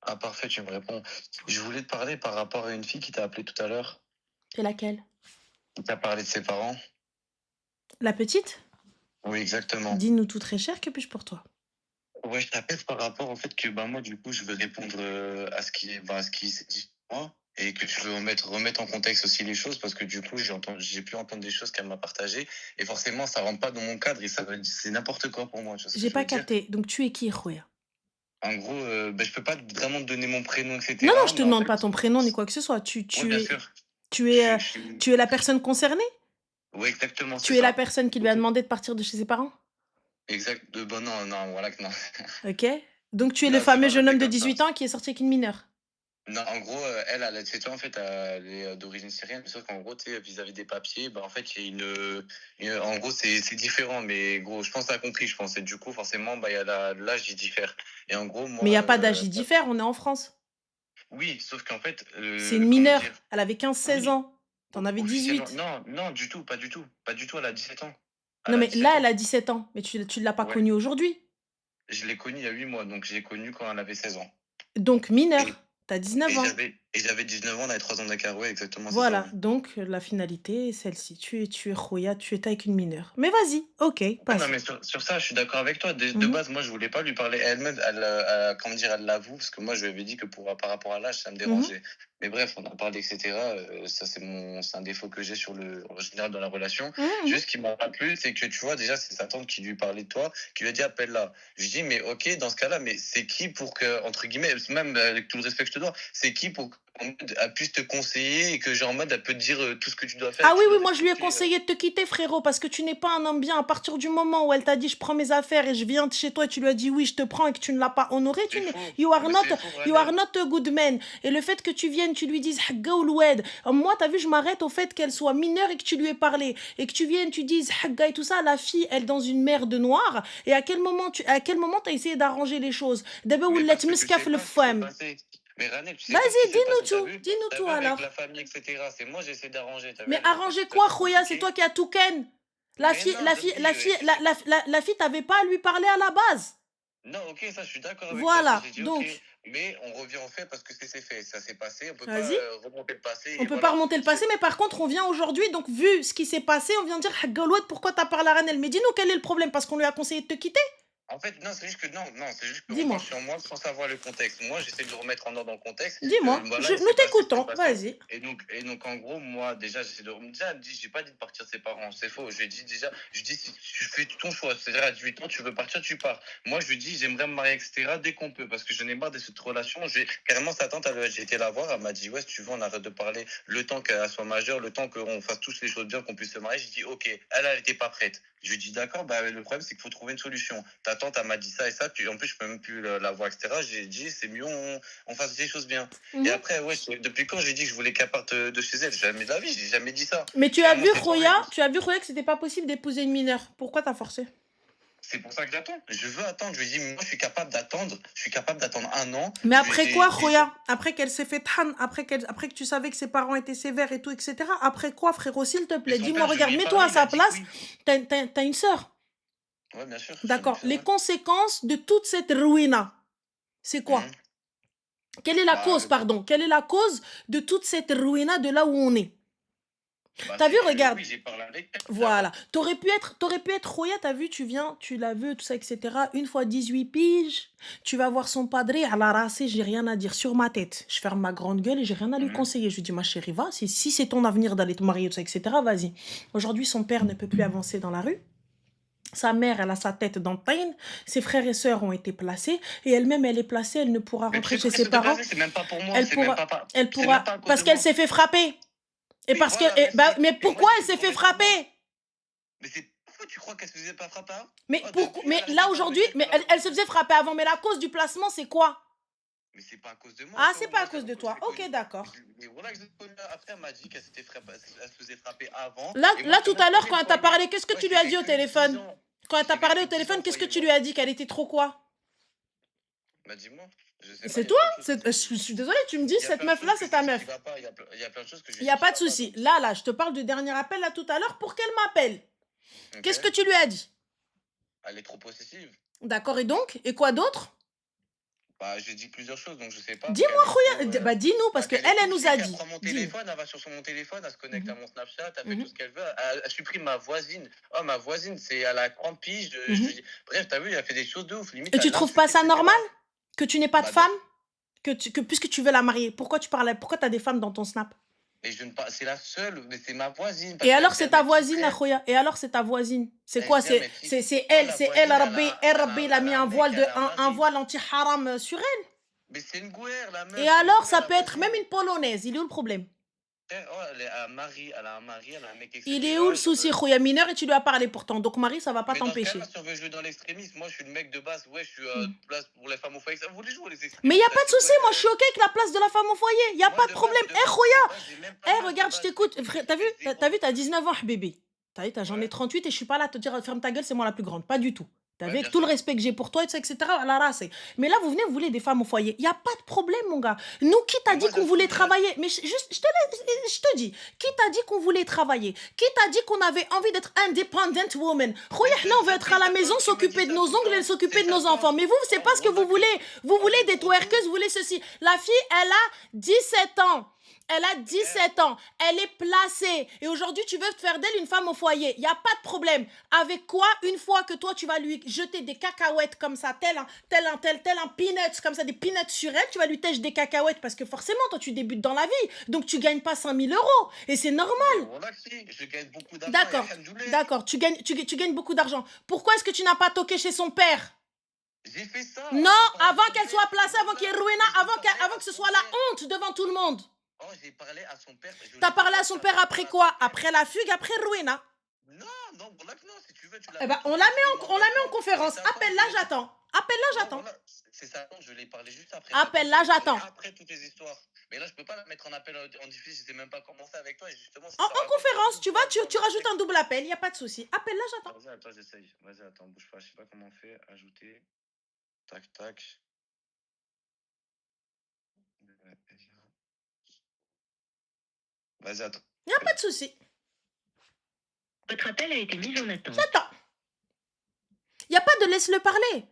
Ah parfait, tu me réponds. Je voulais te parler par rapport à une fille qui t'a appelé tout à l'heure. C'est laquelle? Qui t'a parlé de ses parents. La petite? Oui, exactement. Dis-nous tout très cher, que puis-je pour toi? Ouais, je t'appelle par rapport au fait que bah moi du coup je veux répondre à ce qui s'est dit sur moi et que je veux remettre en contexte aussi les choses parce que du coup j'ai pu entendre des choses qu'elle m'a partagées et forcément ça rentre pas dans mon cadre et c'est n'importe quoi pour moi, tu vois ce que J'ai je pas veux dire? capté. Donc tu es qui, Khoya? En gros, je peux pas vraiment te donner mon prénom et Non, non, cetera, je te mais en demande fait pas ton prénom ni quoi que ce soit. ouais bien sûr, Tu je es, suis je suis tu es la personne concernée? ouais exactement, c'est Tu es la ça. personne qui lui a OK. demandé de partir de chez ses parents? Exact, bah non, non, voilà que non. OK. Donc tu es le Non, c'est fameux pas jeune passé homme de comme ça. 18 ans qui est sorti avec une mineure? Non, en gros, elle a 7 ans, en fait, elle est, d'origine syrienne, sauf qu'en gros, tu sais, vis-à-vis des papiers, bah, en fait, il y a en gros, c'est différent, mais gros, je pense que tu compris, je pense et du coup, forcément, bah, il y a l'âge, il diffère et en gros, Mais il moi, y a pas d'âge, il diffère, on est en France. oui, sauf qu'en fait, C'est une comment mineure. dire? Elle avait 15, 16 Oui, ans. Tu en avais officiellement 18. non, non, du tout, pas du tout, pas du tout, elle a 17 ans. Elle Non, a mais 17 là, elle ans. a 17 ans, mais tu l'as pas Ouais, connue aujourd'hui. je l'ai connue il y a 8 mois, donc j'ai connu quand elle avait 16 ans Donc mineure, tu as 19 ans. j'avais 19 ans, on avait 3 ans d'écart, ouais, exactement, c'est ça, Voilà, ouais. donc la finalité est celle-ci. Tu es Khoya, tu es avec une mineure. Mais vas-y, OK, Ouais, non, passons. mais sur ça, je suis d'accord avec toi. De Mmh. base, moi, je voulais pas lui parler. Elle-même, comment dire, elle l'avoue, parce que moi, je lui avais dit que par rapport à l'âge, ça me Mmh. dérangeait. Mais bref, on en parle, etc. Ça, c'est un défaut que j'ai en général dans la relation. Mmh mh. Juste ce qui m'a pas plu, c'est que tu vois, déjà, c'est sa tante qui lui parlait de toi, qui lui a dit appelle-la. Je lui dis, mais ok, dans ce cas-là, mais c'est qui pour que, entre guillemets, même avec tout le respect que je te dois, c'est qui pour qu'elle puisse te conseiller et que, genre, en mode, elle peut te dire tout ce que tu dois faire et Ah que oui, tu dois oui, moi je lui ai respecter. conseillé de te quitter, frérot, parce que tu n'es pas un homme bien. À partir du moment où elle t'a dit je prends mes affaires et je viens de chez toi et tu lui as dit oui, je te prends et que tu ne l'as pas honoré, C'est faux. Mais c'est faux, you are Ranel. not a good man. Et le fait que tu viennes, tu lui dises Hagga ou l'oued. Moi, t'as vu, je m'arrête au fait qu'elle soit mineure et que tu lui aies parlé. Et que tu viennes, tu dises Hagga et tout ça, la fille, elle dans une mer de noir. Et à quel moment t'as essayé d'arranger les choses? D'abord, ou Mais let parce que tu miskaf sais le pas ce qui s'est femme. passé. Mais Ranel, tu sais pas ce qui Vas-y, s'est passé, t'as vu? dis-nous T'as tout vu avec alors. la famille, etc. C'est moi, j'essaie d'arranger, t'as vu, Mais elle était arranger quoi, situation Khoya? C'est compliquée. toi qui as tout ken. Mais non, La fille t'avait pas à lui parler à la base. non, ok, ça, je suis d'accord avec toi. Ça, Voilà, j'ai dit ok. donc, Mais on revient au fait parce que c'est fait. Ça s'est passé. On peut pas vas-y. remonter le passé On et peut pas voilà. remonter le passé, mais par contre, on vient aujourd'hui, donc vu ce qui s'est passé, on vient dire, Haggalouette, pourquoi t'as parlé à Ranel? Mais dis-nous quel est le problème, parce qu'on lui a conseillé de te quitter? En fait, non, c'est juste que non, non, c'est juste qu'on Dis-moi, penche sur moi sans savoir le contexte. Moi, j'essaie de le remettre en ordre dans le contexte. dis-moi, Voilà, il nous s'est passé, c'est t'écoutons, passé. vas-y. Et donc, en gros, moi, déjà, j'essaie de. Déjà, j'ai pas dit de partir de ses parents, c'est faux. Je lui ai dit déjà, je dis, si tu fais ton choix, c'est-à-dire à 18 ans, tu veux partir, tu pars. Moi, je lui dis, j'aimerais me marier, etc., dès qu'on peut, parce que je n'ai marre de cette relation. Carrément, sa tante, j'ai été la voir, elle m'a dit, ouais, si tu veux, on arrête de parler le temps qu'elle soit majeure, le temps qu'on fasse tous les choses bien, qu'on puisse se marier. J'ai dit, ok, elle était pas prête. Je lui dis d'accord, bah, le problème c'est qu'il faut trouver une solution. Ta tante, elle m'a dit ça et ça, en plus je peux même plus la voir, etc. J'ai dit c'est mieux, on fasse les choses bien. Et Mhm. après, ouais, depuis quand j'ai dit que je voulais qu'elle parte de chez elle? Jamais de la vie, j'ai jamais dit ça. Mais Carrément, c'est pareil. Tu as vu, Khoya, que c'était pas possible d'épouser une mineure. Pourquoi t'as forcé? C'est pour ça que j'attends. Je veux attendre. Je lui dis, moi je suis capable d'attendre. Je suis capable d'attendre un an. Mais après J'ai quoi, dit, Khoya? Après qu'elle s'est fait than, après que tu savais que ses parents étaient sévères et tout, etc. Après quoi, frérot, s'il te mais plaît, son dis-moi, père, je lui regarde, ai mets-toi parlé, à il a sa dit que place, oui. t'as une sœur. Ouais, bien sûr, j'en ai une D'accord. sœur, Les ouais. conséquences de toute cette ruina, c'est Mhm. quoi? Quelle est la Bah, cause, pardon? Quelle est la cause de toute cette ruina de là où on est? bah T'as vu, c'est que regarde. oui, j'ai parlé avec elle, Voilà. d'accord. T'aurais pu être Roya, t'as vu, tu viens, tu la veux, tout ça, etc. Une fois 18 piges, tu vas voir son padré à la racée, j'ai rien à dire sur ma tête. Je ferme ma grande gueule et j'ai rien à lui Mhm. conseiller. Je lui dis, ma chérie, va, si c'est ton avenir d'aller te marier, tout ça, etc., vas-y. Aujourd'hui, son père ne peut plus avancer dans la rue. Sa mère, elle a sa tête dans le pain. Ses frères et sœurs ont été placés. Et elle-même, elle est placée. Elle ne pourra Mais tu rentrer sais chez quoi, ses se parents. déplacer, c'est même pas pour moi, Elle pourra, c'est même pas à cause parce de qu'elle moi. s'est fait frapper. Et Oui, parce que, voilà, merci. mais Et moi, pourquoi elle j'essaie de s'est fait remettre en ordre. frapper? Mais c'est pourquoi tu crois qu'elle se faisait pas frapper avant? Mais Oh, pourquoi, depuis, mais elle là arrêtait pas de me aujourd'hui, dire que mais la elle se relation. faisait frapper avant. Mais la cause du placement, c'est quoi? Mais c'est pas à cause de moi, Ah, ça. c'est pas à Moi, cause j'avoue de que je toi. l'ai Ok, connu. d'accord. Mais voilà que je l'ai connu. Après, elle m'a dit qu'elle s'était frappée, elle se faisait frapper avant. Là, Et moi, là, je te tout montre à l'heure, combien quand de elle fois t'a elle est. parlé, qu'est-ce que Ouais, tu lui j'ai as dit au vécu 10 téléphone? ans. Quand elle t'a J'ai parlé au vécu 10 téléphone, ans, qu'est-ce que tu lui croyez-moi. as dit? Qu'elle était trop quoi? Bah, dis-moi. Je sais pas, C'est il y a toi? plein de choses que Je suis désolée, tu me dis, il y a cette plein de meuf-là, choses que c'est je lui ta dis qui meuf. va pas. Il y a plein de choses que je Il lui n'y a dis qui pas de va pas. souci. Donc, Là, je te parle du dernier appel, là, tout à l'heure, pour qu'elle m'appelle. ok. Qu'est-ce que tu lui as dit? Elle est trop possessive. D'accord, et donc? Et quoi d'autre? Bah, j'ai dit plusieurs choses, donc je sais pas. Dis-moi, Khouya, bah dis-nous, parce Bah, qu'elle, qu'elle est elle nous a toxique, elle dit. prend mon Dis-nous. téléphone, elle va sur mon téléphone, elle se connecte à Mhm, mon Snapchat, elle fait tout mhm, ce qu'elle veut, elle supprime ma voisine. Oh, ma voisine, elle a 30 piges, mhm. bref, t'as vu, elle fait des choses de ouf, limite, Et tu elle trouves pas l'insulte, ça etc. normal que tu n'aies pas de Bah, bien femme, sûr. que puisque tu veux la marier, pourquoi tu parles, pourquoi t'as des femmes dans ton snap? Et je ne pas, c'est la seule, mais c'est ma voisine, Et parce qu'elle alors c'est vient à ta mes petits voisine, frères. Akhoya. Et alors c'est ta voisine. C'est Elle quoi? vient à mes petits frères. Oh, la C'est elle, voisine, Rabbi, elle, Rabbi, il a elle mis a un un mec, voile elle a un un mari. voile anti-haram sur elle. Mais c'est une gouère, la Et meuf, c'est une alors gouère, ça la peut être même voisine. une polonaise. Il est où le problème? Oh, elle a un mari, elle a un mari, elle a un mec, Il est où le etc. souci, Khoya mineur, et tu lui as parlé pourtant. Donc Marie, ça va pas Mais dans ce cas-là, t'empêcher. si on veut jouer dans l'extrémisme, moi je suis le mec de base, ouais, je suis Hmm. place pour les femmes au foyer. Vous voulez jouer les Mais il n'y a extrémistes pas de avec souci, ouais, moi je suis OK avec la place de la femme au foyer. Il n'y a moi pas de problème. Eh, Khoya, j'ai même pas eh, l'âge de regarde, je base, t'écoute. écoute, T'as vu, j'ai t'as vu, zéro. t'as 19 ans, bébé. J'en ai Ouais, 38 et je suis pas là à te dire ferme ta gueule, c'est moi la plus grande. Pas du tout. T'as vu, ouais, avec bien tout le sûr. respect que j'ai pour toi, etc. À la race. Mais là, vous venez, vous voulez des femmes au foyer. Il n'y a pas de problème, mon gars. Nous, qui t'a Mais dit moi je qu'on voulait soulève. travailler? Mais juste, je te dis, qui t'a dit qu'on voulait travailler? Qui t'a dit qu'on avait envie d'être independent woman? Mais Khoya, on veut être à c'est la ta maison, tante qui me dit s'occuper de ça nos tout le ongles et temps. s'occuper C'est de ta nos enfants. tante. Mais vous, c'est Oh, pas ce que vous voilà voulez. Vous oh, voulez les des gros dos. twerkeuses, vous voulez ceci. La fille, elle a 17 ans. Elle a 17 ans, elle est placée. Et aujourd'hui, tu veux faire d'elle une femme au foyer. Il n'y a pas de problème. Avec quoi, une fois que toi, tu vas lui jeter des cacahuètes comme ça, tel un peanuts, comme ça, des peanuts sur elle, tu vas lui tèche des cacahuètes parce que forcément, toi, tu débutes dans la vie. Donc, tu gagnes pas 5 000 euros. Et c'est normal. Mais voilà que si, je gagne beaucoup d'argent. D'accord, d'accord, tu gagnes beaucoup d'argent. Pourquoi est-ce que tu n'as pas toqué chez son père? J'ai fait ça. Non, J'ai parlé avant à son qu'elle père. soit placée, avant qu'il y ait Rowena, Mais j'ai parlé avant à que ce son soit la père. honte devant tout le monde. Oh, j'ai parlé à son père. Je T'as l'ai parlé pas à son ça, père j'ai après parlé à quoi? son père. Après la fugue, après Rowena. Non, non, voilà que non, si tu veux, tu Eh l'appelles ben, tout de suite, tu lui on demandes la met en maintenant. C'est conférence. sa tante, Appelle-la, je l'ai- j'attends. Appelle-la, Non, j'attends. voilà, c'est sa tante, je l'ai parlé juste après. Appelle-la, Je l'ai parlé j'attends. après toutes les histoires. Mais là, je peux pas la mettre en appel en difficile, je sais même pas comment faire avec toi. Et justement, si En ça raconte conférence, une tu vas, fois dans tu le rajoutes texte. un double appel, il n'y a pas de souci. Appelle-la, j'attends. Vas-y, attends, j'essaye. Vas-y, attends, bouge pas, je sais pas comment on fait. Ajouter. Tac, tac. Vas-y, attends. Il n'y a pas de souci. Votre appel a été mis en attente. J'attends. Il n'y a pas de laisse-le parler.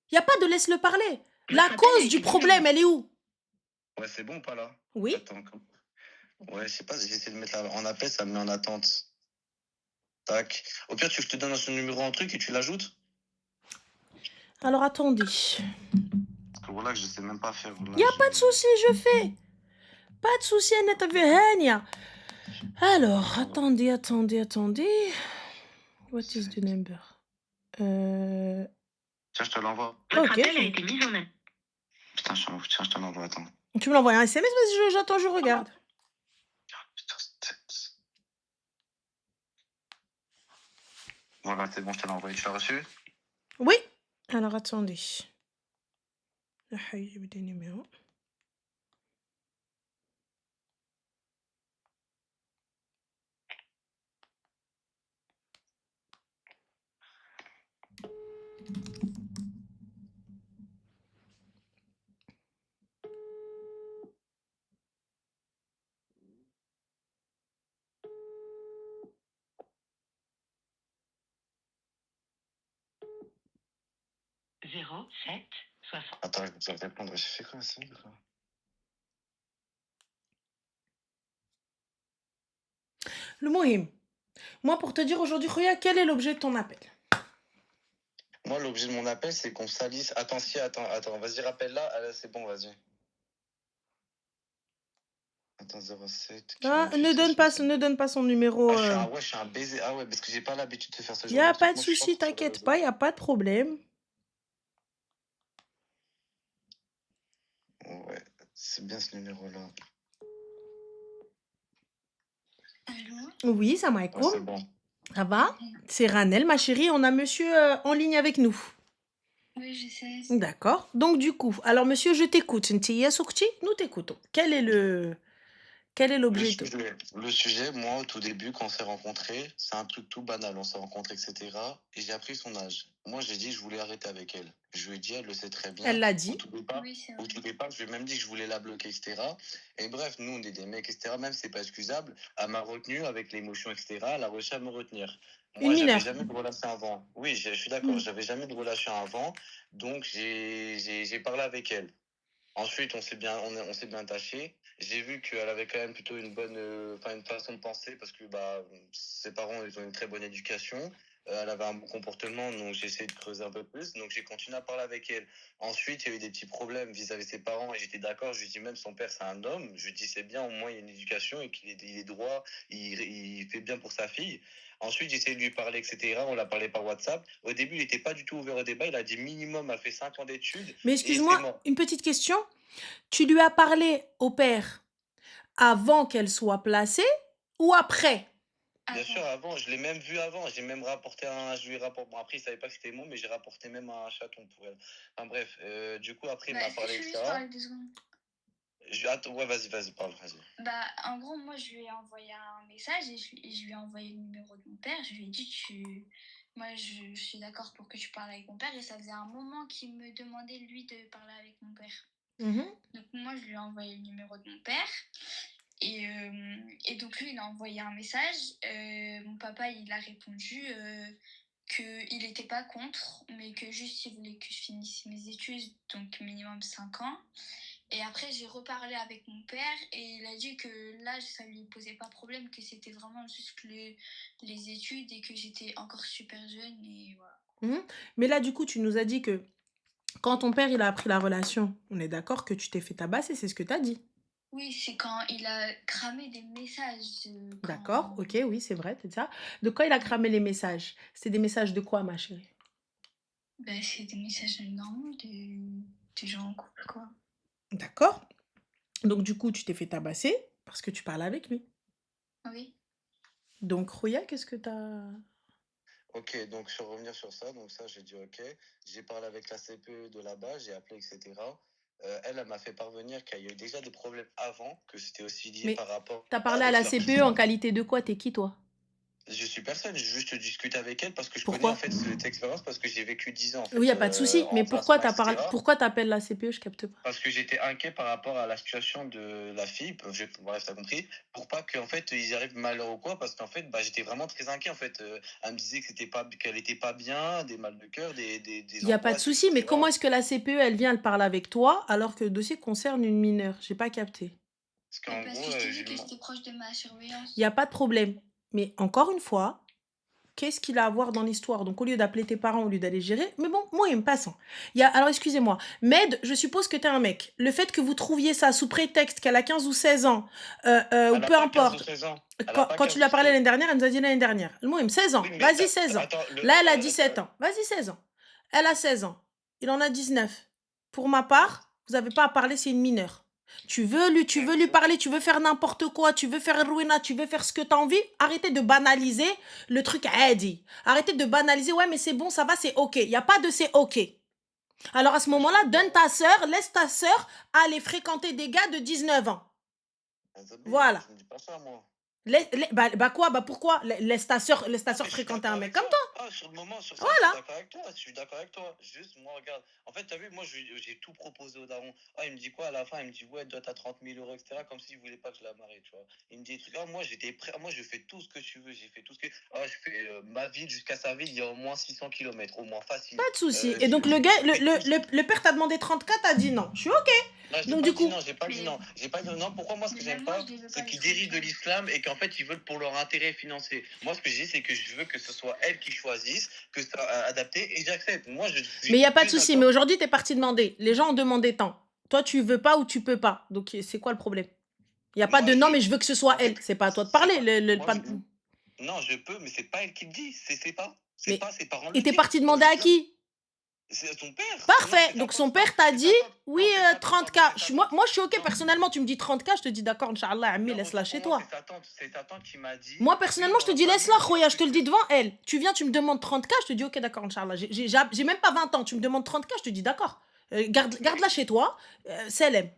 Il n'y a pas de laisse-le parler. La Votre appel a cause été du mis en problème, elle est où? Ouais, c'est bon ou pas là? Oui. Attends. Ouais, je sais pas, j'ai essayé de mettre en appel, ça me met en attente. Tac. Au pire, tu veux que je te donne son numéro en truc et tu l'ajoutes? Alors attendez. Parce que voilà, que je sais même pas faire. Il n'y a pas de souci, je fais. Pas de souci, Annette Vehania. Alors, attendez. What is the number? Tiens, je te l'envoie. Votre Ok. appel a été mis en attente. Putain, tiens, je te l'envoie, attends. Tu me l'envoies un SMS, vas-y, j'attends, je regarde. Putain, cette tête. Voilà, c'est bon, je te l'ai envoyé. Tu l'as reçu? Oui. Alors, attendez. J'ai des numéros. Attends, je vais te répondre. J'ai fait quoi ça? Le mohim. Moi, pour te dire aujourd'hui, Khoya, quel est l'objet de ton appel? Moi, l'objet de mon appel, c'est qu'on salisse. Attends, vas-y, rappelle-la. C'est bon, vas-y. Attends, 07. Ah, 48, ne donne pas son numéro. Je suis un baiser. Ah ouais, parce que j'ai pas l'habitude de faire ce Il genre n'y a de pas truc. de Moi, je suis souci, fort sur les t'inquiète réseaux. pas, il n'y a pas de problème. Ouais, c'est bien ce numéro-là. Oui, ça m'a Ouais, écho. c'est bon. Ça va? C'est Ranel, ma chérie. On a monsieur en ligne avec nous. Oui, je sais. D'accord. Donc, du coup, alors, monsieur, je t'écoute. Ntiya Soukti, nous t'écoutons. Quel est l'objet de... Le sujet, moi, au tout début, quand on s'est rencontrés, c'est un truc tout banal. On s'est rencontrés, etc. Et j'ai appris son âge. Moi, j'ai dit que je voulais arrêter avec elle. Je lui ai dit, elle le sait très bien. Elle l'a Au dit. tout départ, Oui, c'est au vrai. tout départ, je lui ai même dit que je voulais la bloquer, etc. Et bref, nous, on est des mecs, etc. Même si c'est pas excusable, elle m'a retenu avec l'émotion, etc. Elle a réussi à me retenir. Une Moi, j'avais mineure. jamais de relation avant. Oui, je suis d'accord, Hmm. j'avais jamais de relation avant, donc j'ai parlé avec elle. Ensuite, on s'est bien taché. J'ai vu qu'elle avait quand même plutôt une bonne, enfin une façon de penser parce que bah ses parents ils ont une très bonne éducation. Elle avait un bon comportement, donc j'ai essayé de creuser un peu plus. Donc j'ai continué à parler avec elle. Ensuite, il y a eu des petits problèmes vis-à-vis de ses parents et j'étais d'accord. Je lui dis même son père c'est un homme. Je lui dis c'est bien, au moins il y a une éducation et il est droit, il fait bien pour sa fille. Ensuite, j'ai essayé de lui parler, etc. On l'a parlé par WhatsApp. Au début, il n'était pas du tout ouvert au débat. Il a dit minimum, elle fait 5 ans d'études Mais et c'est excuse-moi, mort. une petite question. Tu lui as parlé au père avant qu'elle soit placée ou après? Bien sûr, Avant. avant, je l'ai même vu avant. J'ai même rapporté un. Je lui ai rapporté. Bon, après, il savait pas que c'était moi, mais j'ai rapporté même un chaton pour elle. Enfin, bref, du coup, après, il Bah, m'a est-ce que parlé, je peux juste etc. parler 2 secondes? Attends, ouais, vas-y, parle, vas-y. Bah, en gros, moi, je lui ai envoyé un message et je lui ai envoyé le numéro de mon père. Je lui ai dit, moi, je suis d'accord pour que tu parles avec mon père. Et ça faisait un moment qu'il me demandait, lui, de parler avec mon père. Mhm. Donc, moi, je lui ai envoyé le numéro de mon père. Et donc, lui, il a envoyé un message. Mon papa, il a répondu qu'il n'était pas contre, mais que juste, il voulait que je finisse mes études, donc minimum 5 ans. Et après, j'ai reparlé avec mon père et il a dit que l'âge, ça lui posait pas problème, que c'était vraiment juste les études et que j'étais encore super jeune et voilà. Mhm. Mais là, du coup, tu nous as dit que quand ton père il a appris la relation, on est d'accord que tu t'es fait tabasser, c'est ce que tu as dit. Oui, c'est quand il a cramé des messages. D'accord, ok, oui, c'est vrai, c'est ça. De quoi il a cramé les messages? C'est des messages de quoi, ma chérie? Ben, c'est des messages normaux de gens en couple, quoi. D'accord. Donc, du coup, tu t'es fait tabasser parce que tu parles avec lui. Oui. Donc, Rouya, qu'est-ce que t'as... Ok, donc, sur revenir sur ça, donc ça, j'ai dit ok. J'ai parlé avec la CPE de là-bas, j'ai appelé, etc. Elle m'a fait parvenir qu'il y a eu déjà des problèmes avant, que c'était aussi lié Mais par rapport t'as parlé à avec la leur CPE en qualité de quoi? T'es qui, toi? Je suis personne, je juste discute avec elle parce que je connais en Pourquoi? fait cette expérience parce que j'ai vécu 10 ans en Oui, y fait a pas de souci. Mais en pourquoi placement, t'as parlé... etc. Pourquoi t'appelles la CPE? Je capte pas. Parce que j'étais inquiet par rapport à la situation de la fille, bref, t'as compris, pour pas qu'en fait ils y arrivent malheur ou quoi, parce qu'en fait bah, j'étais vraiment très inquiet en fait. Elle me disait que qu'elle était pas bien, des mal de cœur, des Y a pas de angoisses, souci. Mais comment etc. est-ce que la CPE, elle vient, elle parle avec toi alors que le dossier concerne une mineure? J'ai pas capté. Parce Et qu'en parce gros, que je t'ai je dit lui que demande. c'était proche de ma Y surveillance. a pas de problème. Mais encore une fois, qu'est-ce qu'il a à voir dans l'histoire? Donc, au lieu d'appeler tes parents, au lieu d'aller gérer... Mais bon, moi, il me passe. Alors, excusez-moi. Med, je suppose que t'es un mec. Le fait que vous trouviez ça sous prétexte qu'elle a 15 ou 16 ans, ou Elle a peu pas 15 ou importe... 16 ans. Elle a Quand, pas quand tu 15 lui ou as parlé 16 ans. l'année dernière, elle nous a dit l'année dernière. Moi, il me 16 ans. Oui, mais Vas-y, 16 ans. attends, Là, elle a 17 ans. Vas-y, 16 ans. Elle a 16 ans. Il en a 19. Pour ma part, vous n'avez pas à parler, c'est une mineure. Tu veux lui parler, tu veux faire n'importe quoi, tu veux faire ruina, tu veux faire ce que tu as envie. Arrêtez de banaliser le truc dit. Arrêtez de banaliser, ouais, mais c'est bon, ça va, c'est OK. Il n'y a pas de c'est OK. Alors à ce moment-là, donne ta sœur, laisse ta sœur aller fréquenter des gars de 19 ans. Voilà. Je ne dis pas ça, moi. Pourquoi? Laisse ta sœur Mais je suis fréquenter d'accord un avec mec comme toi. toi. Ah, sur le moment, sur ça, je suis Voilà. d'accord avec toi. Je suis d'accord avec toi. Juste, moi, regarde. En fait, t'as vu, moi, j'ai tout proposé au daron. Ah, il me dit quoi à la fin? Il me dit, ouais, toi, t'as 30 000 euros, etc. Comme s'il voulait pas que je la marie, tu vois. Il me dit des trucs. Ah, moi, j'étais prêt. Ah, moi, je fais tout ce que tu veux. J'ai fait tout ce que. Ah, je fais ma ville jusqu'à sa ville, il y a au moins 600 kilomètres, au moins facile. Pas de souci. Et donc le gars, le père t'a demandé 34, t'as dit non. Je suis OK. Non, j'ai Donc pas du dit coup, non, j'ai pas dit non. J'ai pas dit non. Pourquoi moi, ce que Mais j'aime même moi, pas, je les veux c'est pas, qu'ils les dérivent de 34. l'islam et qu'en fait, ils veulent pour leur intérêt financier. Moi, ce que je dis, c'est que je veux que ce soit elles qui choisissent, que ça soit adapté et j'accepte. Moi, je suis mais il y a pas de plus souci. Mais d'accord. aujourd'hui, t'es parti demander. Les gens ont demandé tant. Toi, tu veux pas ou tu peux pas. Donc c'est quoi le problème? Il y a pas Moi, de non, mais je veux que ce soit en elle. fait, C'est pas à toi de c'est parler. pas. Moi, non, je peux, mais c'est pas elle qui le dit. C'est pas. C'est Mais pas ses parents et le t'es disent. parti Dans demander à l'islam, qui? c'est son père. Non, Parfait. c'est sa Donc son tante. père t'a C'est dit sa tante. oui, Non, c'est sa tante. 30K. Pardon, c'est sa Moi, tante. moi, je suis OK. Non, Personnellement, tu me dis 30K, je te dis d'accord, Inch'Allah, Ami, non, laisse-la autant chez pour moi, toi. c'est ta tante qui m'a dit. Moi, Oui, personnellement, je dans te la dis famille, laisse-la, on Khoya, je te le respecte. dis devant elle. Tu viens, tu me demandes 30K, je te dis OK, d'accord, Inch'Allah. J'ai même pas 20 ans, tu me demandes 30K, je te dis d'accord. Garde-la chez toi, Selem.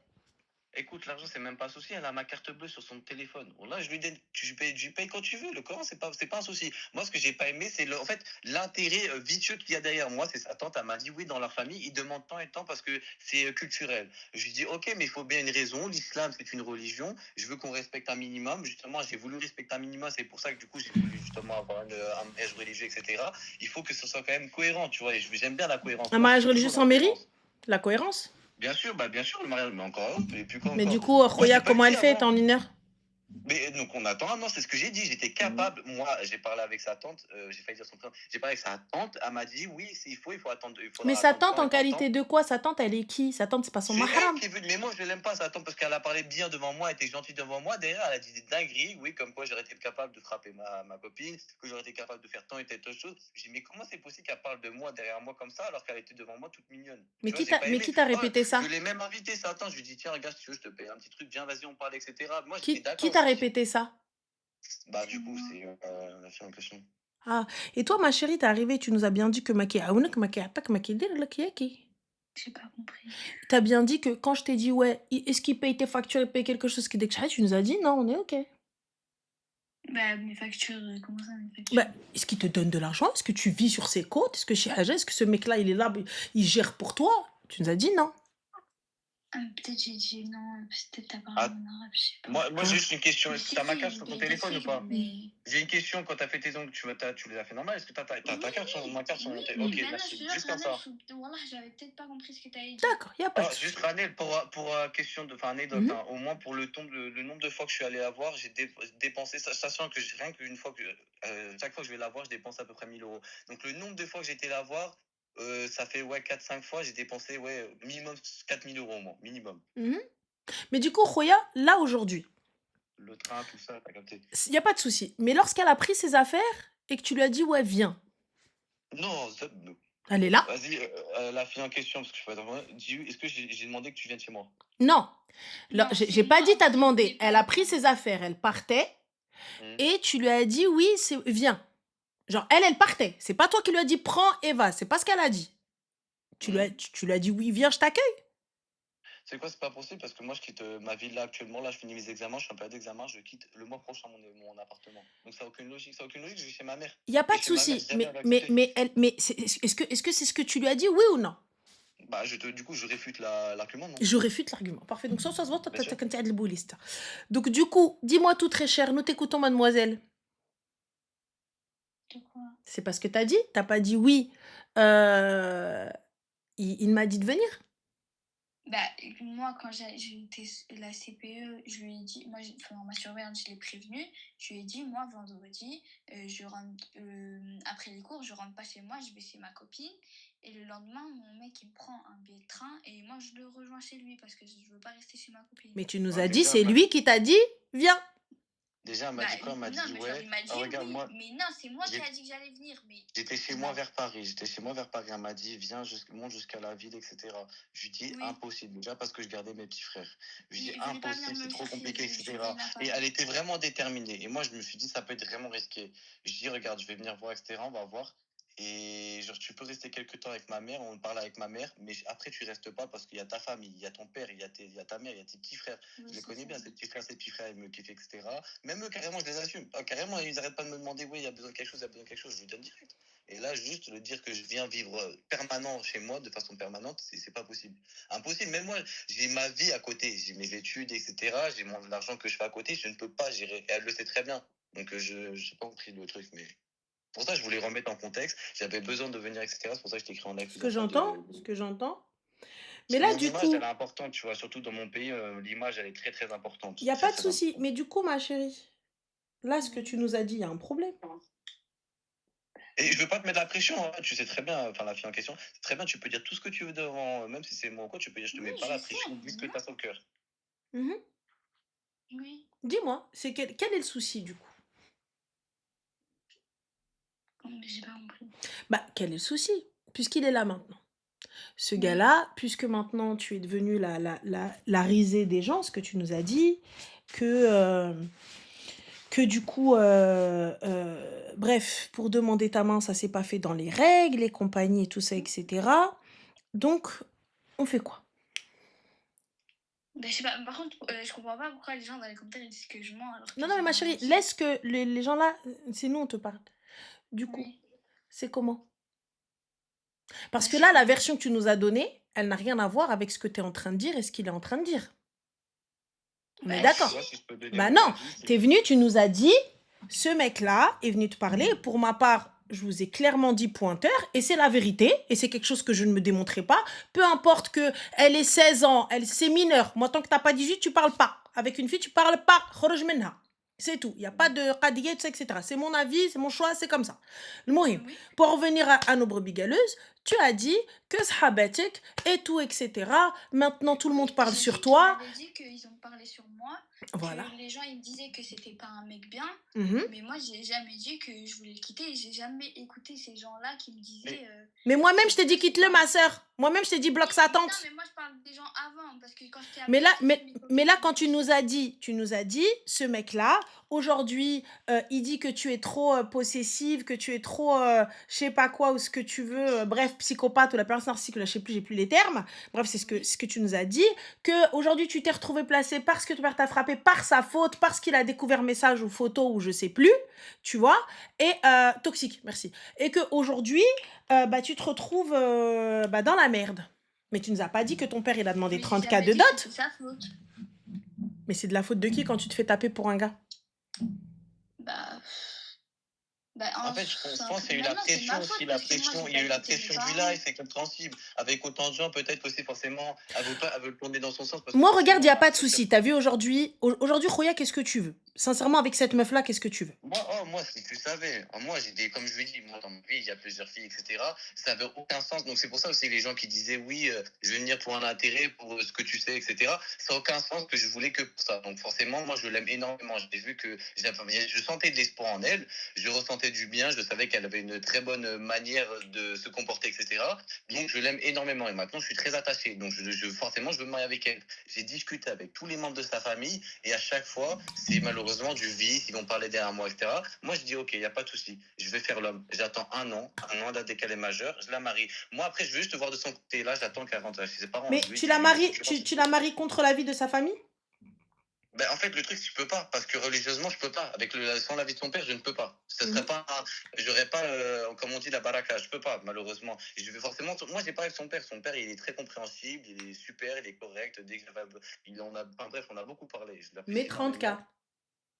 Écoute, l'argent, c'est même pas un souci. Elle a ma carte bleue sur son téléphone. Bon, là, je lui paye quand tu veux. Le Coran, c'est pas un souci. Moi, ce que j'ai pas aimé, c'est en fait, l'intérêt vicieux qu'il y a derrière. Moi, c'est sa tante, elle m'a dit, oui, dans leur famille, ils demandent tant et tant parce que c'est culturel. Je lui dis, ok, mais il faut bien une raison. L'islam, c'est une religion. Je veux qu'on respecte un minimum. Justement, j'ai voulu respecter un minimum. C'est pour ça que, du coup, j'ai voulu justement avoir un mariage religieux, etc. Il faut que ce soit quand même cohérent, tu vois. Et j'aime bien la cohérence. Un Moi, je mariage suis religieux toujours dans sans la mairie? cohérence. La cohérence? Bien sûr, le mariage, mais encore, mais plus Mais du qu'encore. coup, Moi, je Khoya, l'ai pas comment elle dit fait avant. en 1 heure? Mais donc on attend un an, c'est ce que j'ai dit. J'étais capable, moi, j'ai parlé avec sa tante, j'ai failli dire son prénom. J'ai parlé avec sa tante, elle m'a dit oui, il faut attendre, il Mais faudra sa attendre tante, tant en et tant de qualité temps. de quoi? Sa tante, elle est qui? Sa tante, c'est pas son C'est elle mahram. qui veut, mais moi je l'aime pas sa tante parce qu'elle a parlé bien devant moi, elle était gentille devant moi. Derrière, elle a dit des dingueries, oui, comme quoi j'aurais été capable de frapper ma copine, que j'aurais été capable de faire tant et telle chose. J'ai dit mais comment c'est possible qu'elle parle de moi derrière moi comme ça alors qu'elle était devant moi toute mignonne? Mais Tu vois, qui j'ai t'a pas mais aimé. qui t'a Oh, répété je ça? l'ai même invité sa tante, je lui dis tiens regarde si tu veux je te paye un petit truc, viens vas-y on parle etc. Moi j'étais Qui d'accord. t'a répété ça? Bah, du coup, c'est la fille en question. Ah, et toi, ma chérie, t'es arrivée, tu nous as bien dit que Maki Aounak, Maki Atak, Maki Dir, Laki Yaki. J'ai pas compris. T'as bien dit que quand je t'ai dit, ouais, est-ce qu'il paye tes factures, il paye quelque chose qui décharge, tu nous as dit, non, on est OK. Bah, mes factures, comment ça, mes factures? Bah, est-ce qu'il te donne de l'argent? Est-ce que tu vis sur ses côtes? Est-ce que chez Haja, est-ce que ce mec-là, il est là, il gère pour toi? Tu nous as dit non. Ah, peut-être j'ai dit non, peut-être t'as Ah, parlé en arabe, je sais pas. moi j'ai juste une question. Mais Est-ce que si, t'as ma si, carte sur il ton a été téléphone ou fait, pas? mais... J'ai une question. Quand t'as fait tes ongles, tu les as fait normal. Est-ce que t'as ta carte sur ma carte sur mon téléphone? Ok, Mais non, je merci. te jure, Juste comme Ranel, ça. Wallah, j'avais peut-être pas compris ce que t'avais dit. D'accord, il n'y a pas de Ah, souci. juste Ranel, pour question de, enfin anecdote, hein, au moins pour le nombre de fois que je suis allé la voir, j'ai dépensé, sachant que rien qu'une fois que, chaque fois que je vais la voir, je dépense à peu près 1000 euros. Donc le nombre de fois que j'ai été la voir, ça fait ouais 4-5 fois, j'ai dépensé ouais minimum 4000 euros au moins, minimum. Mhm. Mais du coup, Khoya, là aujourd'hui, Le train, tout ça, t'as capté. il n'y a pas de souci. Mais lorsqu'elle a pris ses affaires et que tu lui as dit, ouais, viens, Non, elle est là? vas-y, la fille en question, parce que je peux pas dis, est-ce que j'ai demandé que tu viennes chez moi? Non. Non, J'ai c'est pas moi dit t'as qui demandé. voulais pas Elle a pris demander. ses affaires, elle partait Hmm. et tu lui as dit, oui, viens. Genre, elle partait. C'est pas toi qui lui as dit, prends et va. C'est pas ce qu'elle a dit. Tu lui as dit, oui, viens, je t'accueille. C'est quoi, c'est pas possible parce que moi je quitte ma ville là actuellement, là je finis mes examens, je suis en période d'examen, je quitte le mois prochain mon appartement. Donc ça n'a aucune logique, je vais chez ma mère. Il y a pas Et de chez ma mère, souci. jamais elle va accepter. Est-ce que c'est ce que tu lui as dit, oui ou non? Bah du coup je réfute l'argument, non? Je réfute l'argument. Parfait. Donc, ça se voit, Bien sûr. Donc, du coup, dis-moi tout très cher, nous t'écoutons, mademoiselle. De quoi? C'est parce que t'as dit. T'as pas dit oui. Il m'a dit de venir. Bah, moi, quand j'ai été la CPE, je lui ai dit, moi, ma surveillante, je l'ai prévenue, je lui ai dit, moi, vendredi, je rentre, après les cours, je rentre pas chez moi, je vais chez ma copine, et le lendemain, mon mec, il me prend un billet de train, et moi, je le rejoins chez lui, parce que je veux pas rester chez ma copine. Mais tu nous Ouais, as dit, déjà, c'est lui qui t'a dit, viens. Déjà elle m'a dit quoi? Elle m'a non, dit mais ouais. genre, il m'a dit Regarde, oui, moi, mais non, c'est moi qui a dit que j'allais venir, mais... j'étais chez moi vers Paris, elle m'a dit viens, monte jusqu'à la ville, etc. Je lui dis Oui. impossible, déjà parce que je gardais mes petits frères. Je lui Il dis voulait pas venir impossible, me c'est trop chercher, compliqué, je etc. viens à Et Paris. elle était vraiment déterminée. Et moi je me suis dit ça peut être vraiment risqué. Je dis regarde, je vais venir voir, etc. On va voir. Et genre tu peux rester quelques temps avec ma mère, on parle avec ma mère, mais après tu restes pas parce qu'il y a ta famille, il y a ton père, il y a ta mère, il y a tes petits frères. Oui, Je les c'est connais ça. bien, ces petits frères, ils me kiffent, etc. Même eux, carrément, je les assume. Ah, carrément, ils n'arrêtent pas de me demander, oui, il y a besoin de quelque chose, il y a besoin de quelque chose, je lui donne direct. Et là, juste le dire que je viens vivre permanent chez moi, de façon permanente, c'est pas possible. Impossible. Même moi, j'ai ma vie à côté, j'ai mes études, etc. J'ai l'argent que je fais à côté, je ne peux pas gérer. Et elle le sait très bien. Donc, je n'ai pas compris le truc, mais... Pour ça, je voulais remettre en contexte. J'avais besoin de venir, etc. C'est pour ça que je t'ai écrit en live. Ce que j'entends. Mais Parce là, que mon du image, coup, elle est importante, tu vois. Surtout dans mon pays, l'image, elle est très, très importante. il n'y a Très, pas de très souci. importante. Mais du coup, ma chérie, là, ce que tu nous as dit, il y a un problème. Et je veux pas te mettre la pression, hein. Tu sais très bien, enfin la fille en question, c'est très bien, tu peux dire tout ce que tu veux devant, même si c'est moi ou quoi, tu peux dire je te mets Oui, pas la je sais, pression, dis ce que tu as sur le cœur. Mhm. Oui. Dis-moi, quel est le souci, du coup? J'ai pas compris. Bah, quel est le souci? Puisqu'il est là maintenant. Ce Oui. gars-là, puisque maintenant tu es devenue la risée des gens, ce que tu nous as dit, que du coup, bref, pour demander ta main, ça s'est pas fait dans les règles, les compagnies et tout ça, etc. Donc, on fait quoi? Ben, je sais pas, par contre, je comprends pas pourquoi les gens dans les commentaires ils disent que je mens alors que Non, non, j'ai mais ma rien chérie, dit. laisse que les gens là, c'est nous, on te parle. Du coup, Oui. c'est comment? Parce Ben, que c'est là, la comment? version que tu nous as donnée, elle n'a rien à voir avec ce que tu es en train de dire et ce qu'il est en train de dire. On est Bah, Moi, tu d'accord? vois, si je peux donner Bah mon non, avis, t'es venu, tu nous as dit, ce mec-là est venu te parler. Pour ma part, je vous ai clairement dit pointeur, et c'est la vérité, et c'est quelque chose que je ne me démontrerai pas. Peu importe que elle ait 16 ans, c'est mineur. Moi, tant que t'as pas 18, tu parles pas. Avec une fille, tu parles pas. Khroj minha. C'est tout. Il n'y a pas de qadiyya, etc. C'est mon avis, c'est mon choix, c'est comme ça. Le mohim. oui. Pour revenir à nos brebis galeuses, tu as dit que sahabatik et tout, etc. Maintenant, tout le monde Oui, parle j'ai sur dit qu'il toi. m'avait dit qu'ils ont parlé sur moi, Voilà. que les gens ils me disaient que c'était pas un mec bien, Mhm. mais moi j'ai jamais dit que je voulais le quitter et j'ai jamais écouté ces gens-là qui me disaient. Mais moi-même, je t'ai dit quitte-le, ma sœur. Moi-même, je t'ai dit bloque sa Non, tante. mais moi je parle des gens avant parce que quand je t'ai Mais appelé, là, je t'ai dit mais là, quand tu nous as dit, ce mec-là, aujourd'hui, il dit que tu es trop possessive, que tu es trop, je sais pas quoi, ou ce que tu veux, bref, psychopathe ou la personne narcissique, là, je sais plus, j'ai plus les termes. Bref, c'est ce que tu nous as dit, que aujourd'hui tu t'es retrouvé placé parce que ton père t'a frappé par sa faute, parce qu'il a découvert message ou photo ou je sais plus, tu vois, et toxique, merci. Et que aujourd'hui, bah, tu te retrouves bah, dans la merde. Mais tu nous as pas dit que ton père, il a demandé Mais j'ai 30K jamais de dit que dot. c'était sa faute. Mais c'est de la faute de qui quand tu te fais taper pour un gars? Bah, En fait, je pense qu'il y a eu la maintenant c'est pression ma faute aussi, parce que moi j'ai il y a pas eu la écouté mes pression du parents. live, c'est compréhensible. Avec autant de gens, peut-être aussi forcément, elle veut le tourner dans son sens. Parce que Moi, regarde, il n'y forcément, a pas de souci. T'as vu aujourd'hui, aujourd'hui, Khoya, qu'est-ce que tu veux? Sincèrement, avec cette meuf-là, qu'est-ce que tu veux? moi, si tu savais, moi, comme je lui dis, moi, dans ma vie, il y a plusieurs filles, etc. Ça n'avait aucun sens. Donc, c'est pour ça aussi les gens qui disaient, oui, je vais venir pour un intérêt, pour ce que tu sais, etc. Ça n'a aucun sens que je voulais que pour ça. Donc, forcément, moi, je l'aime énormément. J'ai vu que je sentais de l'espoir en elle, je ressentais du bien, je savais qu'elle avait une très bonne manière de se comporter, etc. Donc, je l'aime énormément. Et maintenant, je suis très attaché. Donc, forcément, je veux me marier avec elle. J'ai discuté avec tous les membres de sa famille et à chaque fois, c'est malheureusement du vice, ils vont parler derrière moi, etc. Moi, je dis, ok, il n'y a pas de souci. Je vais faire l'homme. J'attends un an date qu'elle est majeure, je la marie. Moi, après, je veux juste voir de son côté. Là, j'attends qu'elle rentre chez ses parents. Mais tu la maries, tu la maries contre l'avis de sa famille? Ben, en fait, le truc, je peux pas, parce que religieusement, je peux pas. Sans l'avis de son père, je ne peux pas. Ce serait pas, j'aurais pas, comme on dit, la baraka. Je peux pas, malheureusement. Et je vais forcément, moi, j'ai pas avec son père. Son père, il est très compréhensible, il est super, il est correct. Dès que bref, on a beaucoup parlé. Je Mais l'apprécie 30K. énormément.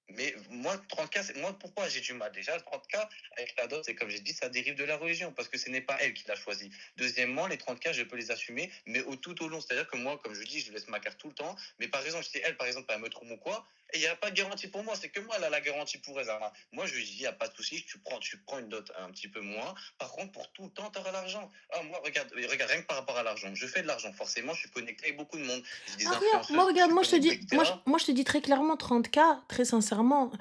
Mais moi, 30K, moi, pourquoi j'ai du mal? Déjà, 30K, avec la dot, c'est comme j'ai dit, ça dérive de la religion, parce que ce n'est pas elle qui l'a choisi. Deuxièmement, les 30K, je peux les assumer, mais tout au long. C'est-à-dire que moi, comme je dis, je laisse ma carte tout le temps. Mais par exemple, si elle, par exemple, elle me trompe ou quoi, et il n'y a pas de garantie pour moi, c'est que moi, elle a la garantie pour elle. Zara. Moi, je lui dis, il n'y a pas de souci, tu prends une dot un petit peu moins. Par contre, pour tout le temps, tu auras l'argent. Ah, moi, regarde, rien que par rapport à l'argent. Je fais de l'argent, forcément, je suis connecté avec beaucoup de monde. J'ai des influenceuses, Regarde, moi, je te dis, etc. moi, je te dis très clairement, 30K, très sincèrement,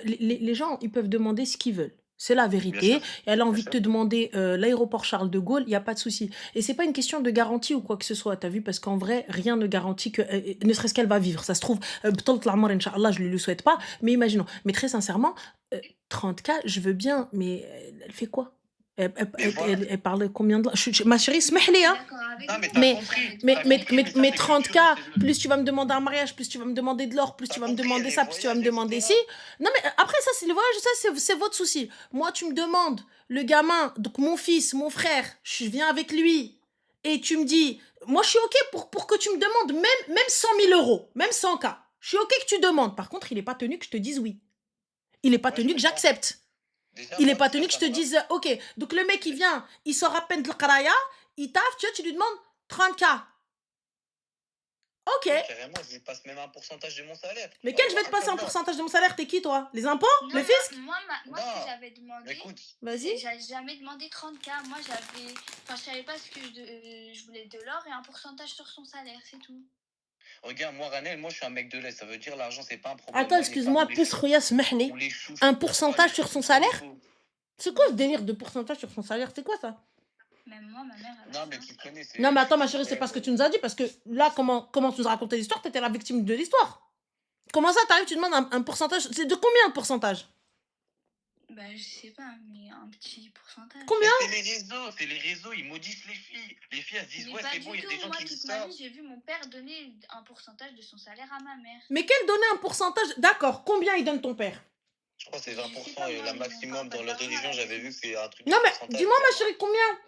les gens, ils peuvent demander ce qu'ils veulent. C'est la Bien vérité. sûr. Et elle a Bien envie de sûr. te demander l'aéroport Charles de Gaulle, il n'y a pas de souci. Et c'est pas une question de garantie ou quoi que ce soit, t'as vu, parce qu'en vrai, rien ne garantit que, ne serait-ce qu'elle va vivre. Ça se trouve, b'talt l'amar, Inch'Allah, je ne le souhaite pas, mais imaginons. Mais très sincèrement, 30K, je veux bien, mais elle fait quoi? Mais voilà. Elle parle combien de... Ma chérie, smahli, hein? D'accord avec Non, vous, mais t'as Mais, compris. mais, T'as mais, compris, mais, mais ça mais fait 30K, culture, c'est le- plus tu vas me demander un mariage, plus tu vas me demander de l'or, plus T'as tu vas me compris, demander les ça, plus tu vas me voyages, demander etc. ci. Non, mais après, ça, c'est le voyage, ça, c'est votre souci. Moi, tu me demandes, le gamin, donc mon fils, mon frère, je viens avec lui, et tu me dis, moi, je suis OK pour que tu me demandes même 100 000 euros, même 100K. Je suis OK que tu demandes. Par contre, il n'est pas tenu que je te dise oui. Il n'est pas Ouais, je tenu que comprends. j'accepte. Déjà, Il n'est moi, pas déjà, tenu que je ça te me va. dise, OK, donc le mec, il vient, il sort à peine de l'qraya, il taffe, tu lui demandes 30K. OK. Mais carrément, je lui passe même un pourcentage de mon salaire. Mais quel je vais te passer un Inch'Allah. pourcentage de mon salaire? T'es qui, toi? Les impôts? Non, Le non, fisc? moi, ce Non. que j'avais demandé, Écoute, Vas-y. j'avais jamais demandé 30K. Moi, je savais pas ce que je voulais de l'or et un pourcentage sur son salaire, c'est tout. regarde, moi, Ranel, moi, je suis un mec de lait. Ça veut dire l'argent, c'est pas un problème. Attends, Moi, les excuse-moi, femmes, plus Rouya Smehni. on les chouche. Un pourcentage sur son salaire? faut. C'est quoi ce délire de pourcentage sur son salaire? C'est quoi ça? Même moi, ma mère, elle a Non, ça. mais tu connais. Non, mais attends, ma chérie, c'est pas ce que tu nous as dit, parce que là, comment tu nous as raconté l'histoire? T'étais la victime de l'histoire. Comment ça, t'arrives, tu demandes un pourcentage? C'est de combien le pourcentage? Bah, je sais pas, mais un petit pourcentage. Combien? C'est les réseaux, ils maudissent les filles. Les filles, elles se disent, Mais ouais, pas c'est du bon, il y a tout. des gens Moi, qui disent toute ma ça. vie, j'ai vu mon père donner un pourcentage de son salaire à ma mère. Mais quel donner un pourcentage? D'accord, combien il donne ton père? Je crois que c'est Je sais 20%, pas, et moi, la mais on maximum parle pas dans leur d'argent à religion, la j'avais vu maison. que c'est un truc de Non mais, pourcentage. dis-moi ma clairement. chérie, combien?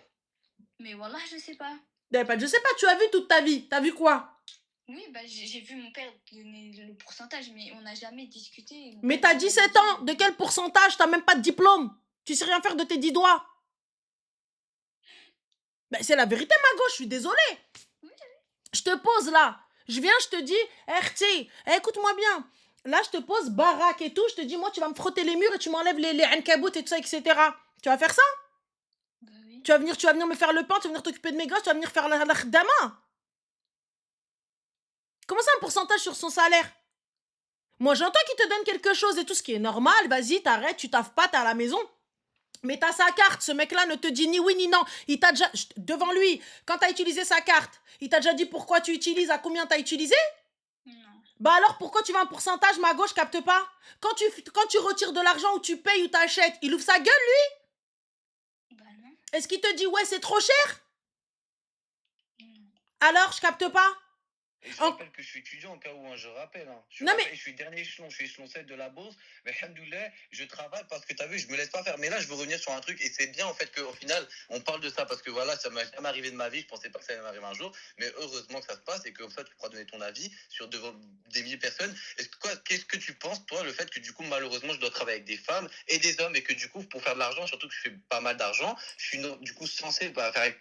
Mais voilà, je sais pas. Je sais pas, tu as vu toute ta vie. T'as vu quoi? Oui, bah, j'ai vu mon père donner le pourcentage, mais on n'a jamais discuté. Mon Mais père t'as m'a jamais 17 dit, ans. De quel pourcentage? T'as même pas de diplôme. Tu sais rien faire de tes 10 doigts. Ben, c'est la vérité, ma gauche, je suis désolée. Oui. Je te pose là. Je viens, je te dis, RT, écoute-moi bien. Là, je te pose baraque et tout. Je te dis, moi, tu vas me frotter les murs et tu m'enlèves les ankabouts et tout ça, etc. Tu vas faire ça? Bah oui. Tu vas venir me faire le pain, tu vas venir t'occuper de mes gosses, tu vas venir faire la khdama. Comment ça, un pourcentage sur son salaire? Moi, j'entends qu'il te donne quelque chose et tout, ce qui est normal. Vas-y, t'arrêtes, tu taffes pas, t'es à la maison. Mais t'as sa carte, ce mec-là ne te dit ni oui ni non. Il t'a déjà... Devant lui, quand t'as utilisé sa carte, il t'a déjà dit pourquoi tu utilises, à combien t'as utilisé? Non. Bah alors, pourquoi tu veux un pourcentage, ma gauche, capte pas? Quand tu retires de l'argent ou tu payes ou t'achètes, il ouvre sa gueule, lui? Bah non. Est-ce qu'il te dit, ouais, c'est trop cher? Non. Alors, je capte pas? Et je rappelle que je suis étudiant au cas où, hein, je rappelle. Hein. Non, mais- Je suis dernier échelon, je suis échelon 7 de la bourse. Mais alhamdoulilah, je travaille parce que tu as vu, je me laisse pas faire. Mais là, je veux revenir sur un truc et c'est bien en fait qu'au final, on parle de ça parce que voilà, ça m'est jamais arrivé de ma vie. Je pensais pas que ça allait m'arriver un jour. Mais heureusement que ça se passe et que comme ça, tu pourras donner ton avis sur devant des milliers de personnes. Qu'est-ce que tu penses, toi, le fait que du coup, malheureusement, je dois travailler avec des femmes et des hommes et que du coup, pour faire de l'argent, surtout que je fais pas mal d'argent, je suis du coup censé faire avec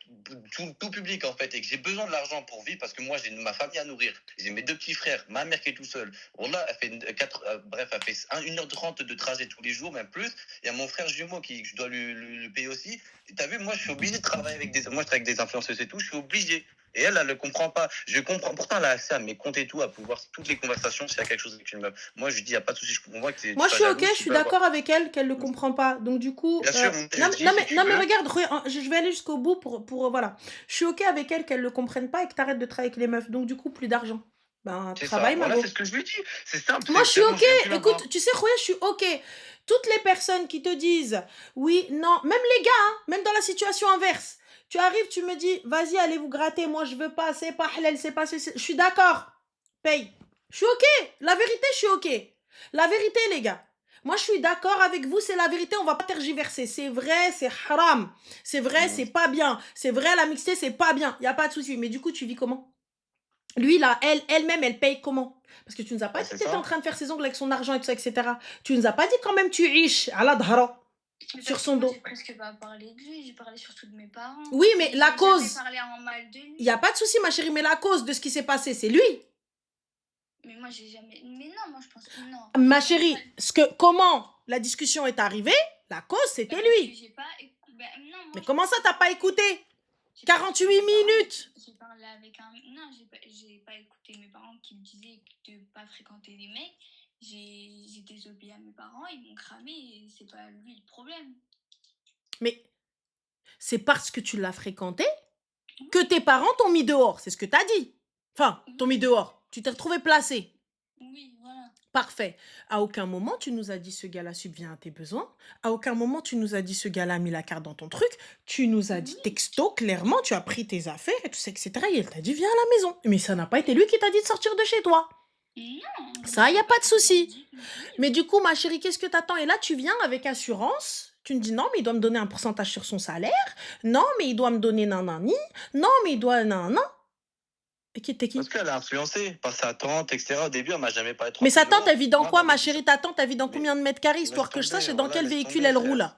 tout public en fait et que j'ai besoin de l'argent pour vivre parce que moi, j'ai ma famille à nourrir. J'ai mes 2 petits frères, ma mère qui est tout seule. Wallah, elle fait 1h30 de trajet tous les jours, même plus. Il y a mon frère jumeau que je dois lui payer aussi. T'as vu, moi, je suis obligé de travailler avec des... Moi, je travaille avec des influenceuses et tout, je suis obligé. Et elle ne comprend pas. Je comprends. Pourtant, elle a accès à mes comptes et tout, à pouvoir toutes les conversations s'il y a quelque chose avec une meuf. Moi, je lui dis, il n'y a pas de souci. Je comprends que Moi, je suis ok, je suis d'accord avec elle qu'elle ne comprend pas. Donc, du coup. Bien sûr, non, mais regarde, je vais aller jusqu'au bout pour voilà. Je suis ok avec elle qu'elle ne le comprenne pas et que tu arrêtes de travailler avec les meufs. Donc, du coup, plus d'argent. Ben, travaille, ma voilà, go. c'est ce que je lui dis. C'est simple. Moi, je suis ok. Écoute, tu sais, Khoya, je suis ok. Toutes les personnes qui te disent oui, non, même les gars, hein, même dans la situation inverse. Tu arrives, tu me dis, vas-y, allez vous gratter. Moi, je veux pas, c'est pas halal, c'est pas ceci. Je suis d'accord. Paye. Je suis ok. La vérité, je suis ok. La vérité, les gars. Moi, je suis d'accord avec vous, c'est la vérité, on va pas tergiverser. C'est vrai, c'est haram. C'est vrai, c'est pas bien. C'est vrai, la mixité, c'est pas bien. Y a pas de souci. Mais du coup, tu vis comment? Lui, là, elle-même, elle paye comment? Parce que tu nous as pas dit que tu étais en train de faire ses ongles avec son argent et tout ça, etc. Tu nous as pas dit quand même tu riches à la dhara. Sur son dos. J'ai presque pas parlé de lui, j'ai parlé surtout de mes parents. Oui, mais la cause. J'ai parlé en mal de lui. Il n'y a pas de souci, ma chérie, mais la cause de ce qui s'est passé, c'est lui. Mais moi, j'ai jamais. Mais non, moi, je pense que non. Ma chérie, comment la discussion est arrivée, la cause, c'était lui. J'ai pas. Non, moi, Mais comment ça, t'as pas écouté? j'ai pas 48 écouté mes parents. minutes. J'ai parlé avec un. Non, j'ai pas écouté mes parents qui me disaient de pas fréquenter les mecs. J'ai désobéi à mes parents, ils m'ont cramé et c'est pas lui le problème. Mais c'est parce que tu l'as fréquenté que tes parents t'ont mis dehors. C'est ce que t'as dit. Enfin, t'ont mis dehors. Tu t'es retrouvé placé. Oui, voilà. Parfait. À aucun moment, tu nous as dit ce gars-là subvient à tes besoins. À aucun moment, tu nous as dit ce gars-là a mis la carte dans ton truc. Tu nous as dit texto, clairement, tu as pris tes affaires et tout ça, etc. Et elle t'a dit, viens à la maison. Mais ça n'a pas été lui qui t'a dit de sortir de chez toi. Non. Ça, il n'y a pas de souci. Mais du coup, ma chérie, qu'est-ce que t'attends? Et là, tu viens avec assurance. Tu me dis, non, mais il doit me donner un pourcentage sur son salaire. Non, mais il doit me donner nanani. Non, mais il doit nan. Et qui t'es qui? Parce qu'elle a influencé par sa tante, etc. Au début, elle m'a jamais parlé trop. Mais sa tante, elle vit dans quoi, ma chérie? Ta tante, elle vit dans combien de mètres carrés, histoire que je sache, et dans quel véhicule elle roule?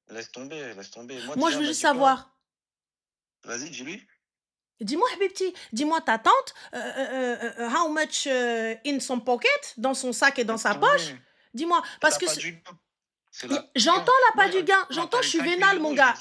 Laisse tomber, laisse tomber. Moi, je veux juste savoir. Vas-y, dis-lui. Dis-moi, Habibti, dis-moi ta tante, how much in son pocket, dans son sac et dans sa poche. Dis-moi, parce que... J'entends la pas du gain, j'entends, je suis vénale, mon gars.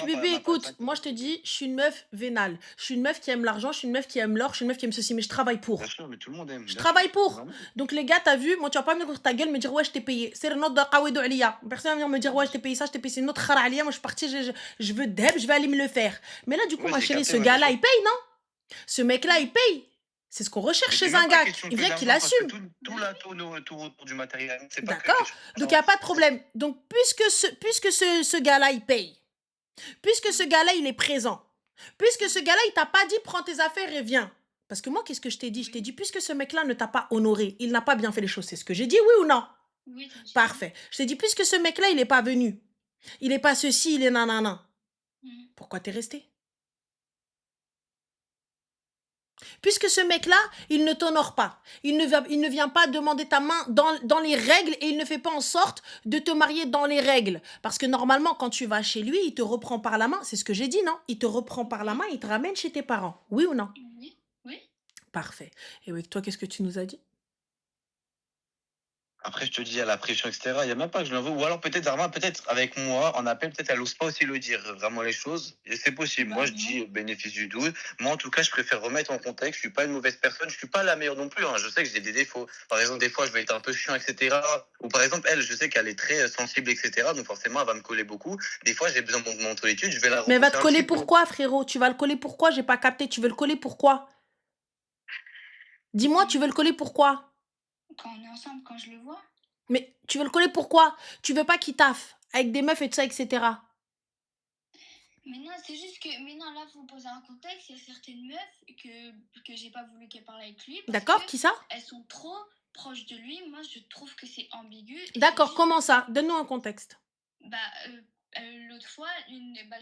Bébé, écoute, moi je te dis, je suis une meuf vénale. Je suis une meuf qui aime l'argent, je suis une meuf qui aime l'or, je suis une meuf qui aime ceci, mais je travaille pour. Bien sûr, mais tout le monde aime. Je travaille pour. Donc les gars, t'as vu, moi tu vas pas venir ouvrir ta gueule me dire ouais, je t'ai payé. C'est le notre qawidu aliya. Personne va venir me dire ouais, je t'ai payé ça, je t'ai payé c'est notre khara aliya. Moi je suis partie, je veux deb, je vais aller me le faire. Mais là, du coup, ma chérie, ce gars-là, il paye, non? Ce mec-là, il paye. C'est ce qu'on recherche Mais c'est chez même un pas gars. question Il que vient qu'il d'argent, parce que assume. tout autour du matériel, c'est pas que D'accord? question Donc, il n'y d'argent. a pas de problème. Donc, puisque ce gars-là, il paye, puisque ce gars-là, il est présent, puisque ce gars-là, il t'a pas dit prends tes affaires et viens. Parce que moi, qu'est-ce que je t'ai dit? Je t'ai dit, puisque ce mec-là ne t'a pas honoré, il n'a pas bien fait les choses. C'est ce que j'ai dit, oui ou non? Oui, t'as dit ça. Parfait. Je t'ai dit, puisque ce mec-là, il n'est pas venu, il n'est pas ceci, il est nanana, Mhm. pourquoi t'es resté? Puisque ce mec-là, il ne t'honore pas, il ne vient pas demander ta main dans les règles et il ne fait pas en sorte de te marier dans les règles. Parce que normalement, quand tu vas chez lui, il te reprend par la main. C'est ce que j'ai dit, non? Il te reprend par la main, il te ramène chez tes parents. Oui ou non? Oui, oui. Parfait. Et oui, toi, qu'est-ce que tu nous as dit? Après, je te dis, il y a la pression, etc. Il n'y a même pas que je l'en veux. Ou alors, peut-être, Darma, peut-être avec moi, en appel, peut-être elle n'ose pas aussi le dire vraiment les choses. Et c'est possible. Bah Moi, je non. dis bénéfice du doute. Moi, en tout cas, je préfère remettre en contexte. Je suis pas une mauvaise personne. Je suis pas la meilleure non plus. Hein. Je sais que j'ai des défauts. Par exemple, des fois, je vais être un peu chiant, etc. Ou par exemple, elle, je sais qu'elle est très sensible, etc. Donc, forcément, elle va me coller beaucoup. Des fois, j'ai besoin de mon solitude. Je vais la Mais elle va te repousser un coller petit peu. pourquoi, frérot? Tu vas le coller pourquoi? J'ai pas capté. Tu veux le coller pourquoi? Dis-moi, tu veux le coller pourquoi? Quand on est ensemble, quand je le vois. Mais tu veux le coller pourquoi? Tu veux pas qu'il taffe avec des meufs et tout ça, etc. Mais non, c'est juste que. Mais non, là, faut poser un contexte. Il y a certaines meufs que j'ai pas voulu qu'elles parlent avec lui. Parce D'accord? que Qui ça? elles sont trop proches de lui. Moi, je trouve que c'est ambigu. Et D'accord, c'est juste. comment ça? Donne-nous un contexte. Bah, l'autre fois,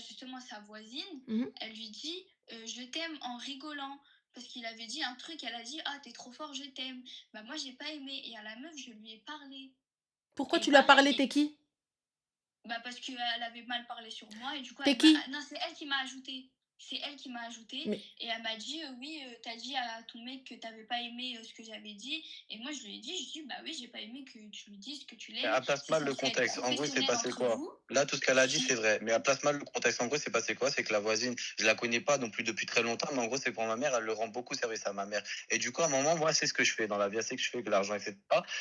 justement, sa voisine, Mhm. elle lui dit je t'aime en rigolant. Parce qu'il avait dit un truc, elle a dit ah, t'es trop fort, je t'aime. Bah, moi, j'ai pas aimé. Et à la meuf, je lui ai parlé. Pourquoi Et tu lui as pareil, parlé? T'es qui? bah parce qu'elle avait mal parlé sur moi et du coup T'es elle qui? non, c'est elle qui m'a ajouté. C'est elle qui m'a ajouté Mais et elle m'a dit oui, t'as dit à ton mec que t'avais pas aimé ce que j'avais dit et moi je lui ai dit bah oui, j'ai pas aimé que tu lui dises que tu Mais l'aimes. elle place C'est mal le censé être contexte. En gros, c'est professionnel passé entre quoi? vous. Là, tout ce qu'elle a dit, c'est vrai. Mais elle place mal le contexte. En gros, c'est passé quoi? C'est que la voisine, je la connais pas non plus depuis très longtemps, mais en gros, c'est pour ma mère, elle le rend beaucoup service à ma mère. Et du coup, à un moment, moi, c'est ce que je fais dans la vie, c'est que je fais que l'argent, etc.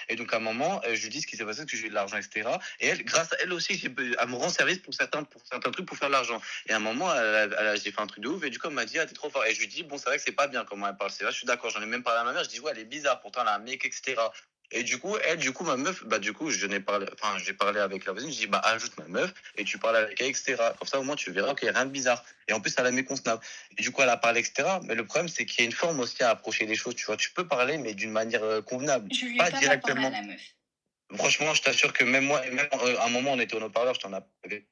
Et donc, à un moment, je lui dis ce qui s'est passé, parce que j'ai eu de l'argent, etc. Et elle, grâce à elle aussi, elle me rend service pour certains trucs pour faire de l'argent. Et à un moment, j'ai fait un truc de ouf, et du coup, elle m'a dit, ah, t'es trop fort. Et je lui dis, bon, c'est vrai que c'est pas bien comment elle parle. C'est vrai, je suis d'accord, j'en ai même parlé à ma mère, je dis, ouais, elle est bizarre, pourtant, elle a un mec, etc. Et du coup, ma meuf, bah, du coup, j'ai parlé avec la voisine, je dis, bah, ajoute ma meuf, et tu parles avec elle, etc. Comme ça, au moins, tu verras qu'il n'y a rien de bizarre. Et en plus, elle a mis qu'on snap. Et du coup, elle a parlé, etc. Mais le problème, c'est qu'il y a une forme aussi à approcher les choses, tu vois. Tu peux parler, mais d'une manière convenable. Je lui ai Pas pas mal parlé à directement. la meuf. Franchement, je t'assure que même moi, et même à un moment, on était au haut-parleur, je t'en ai parlé.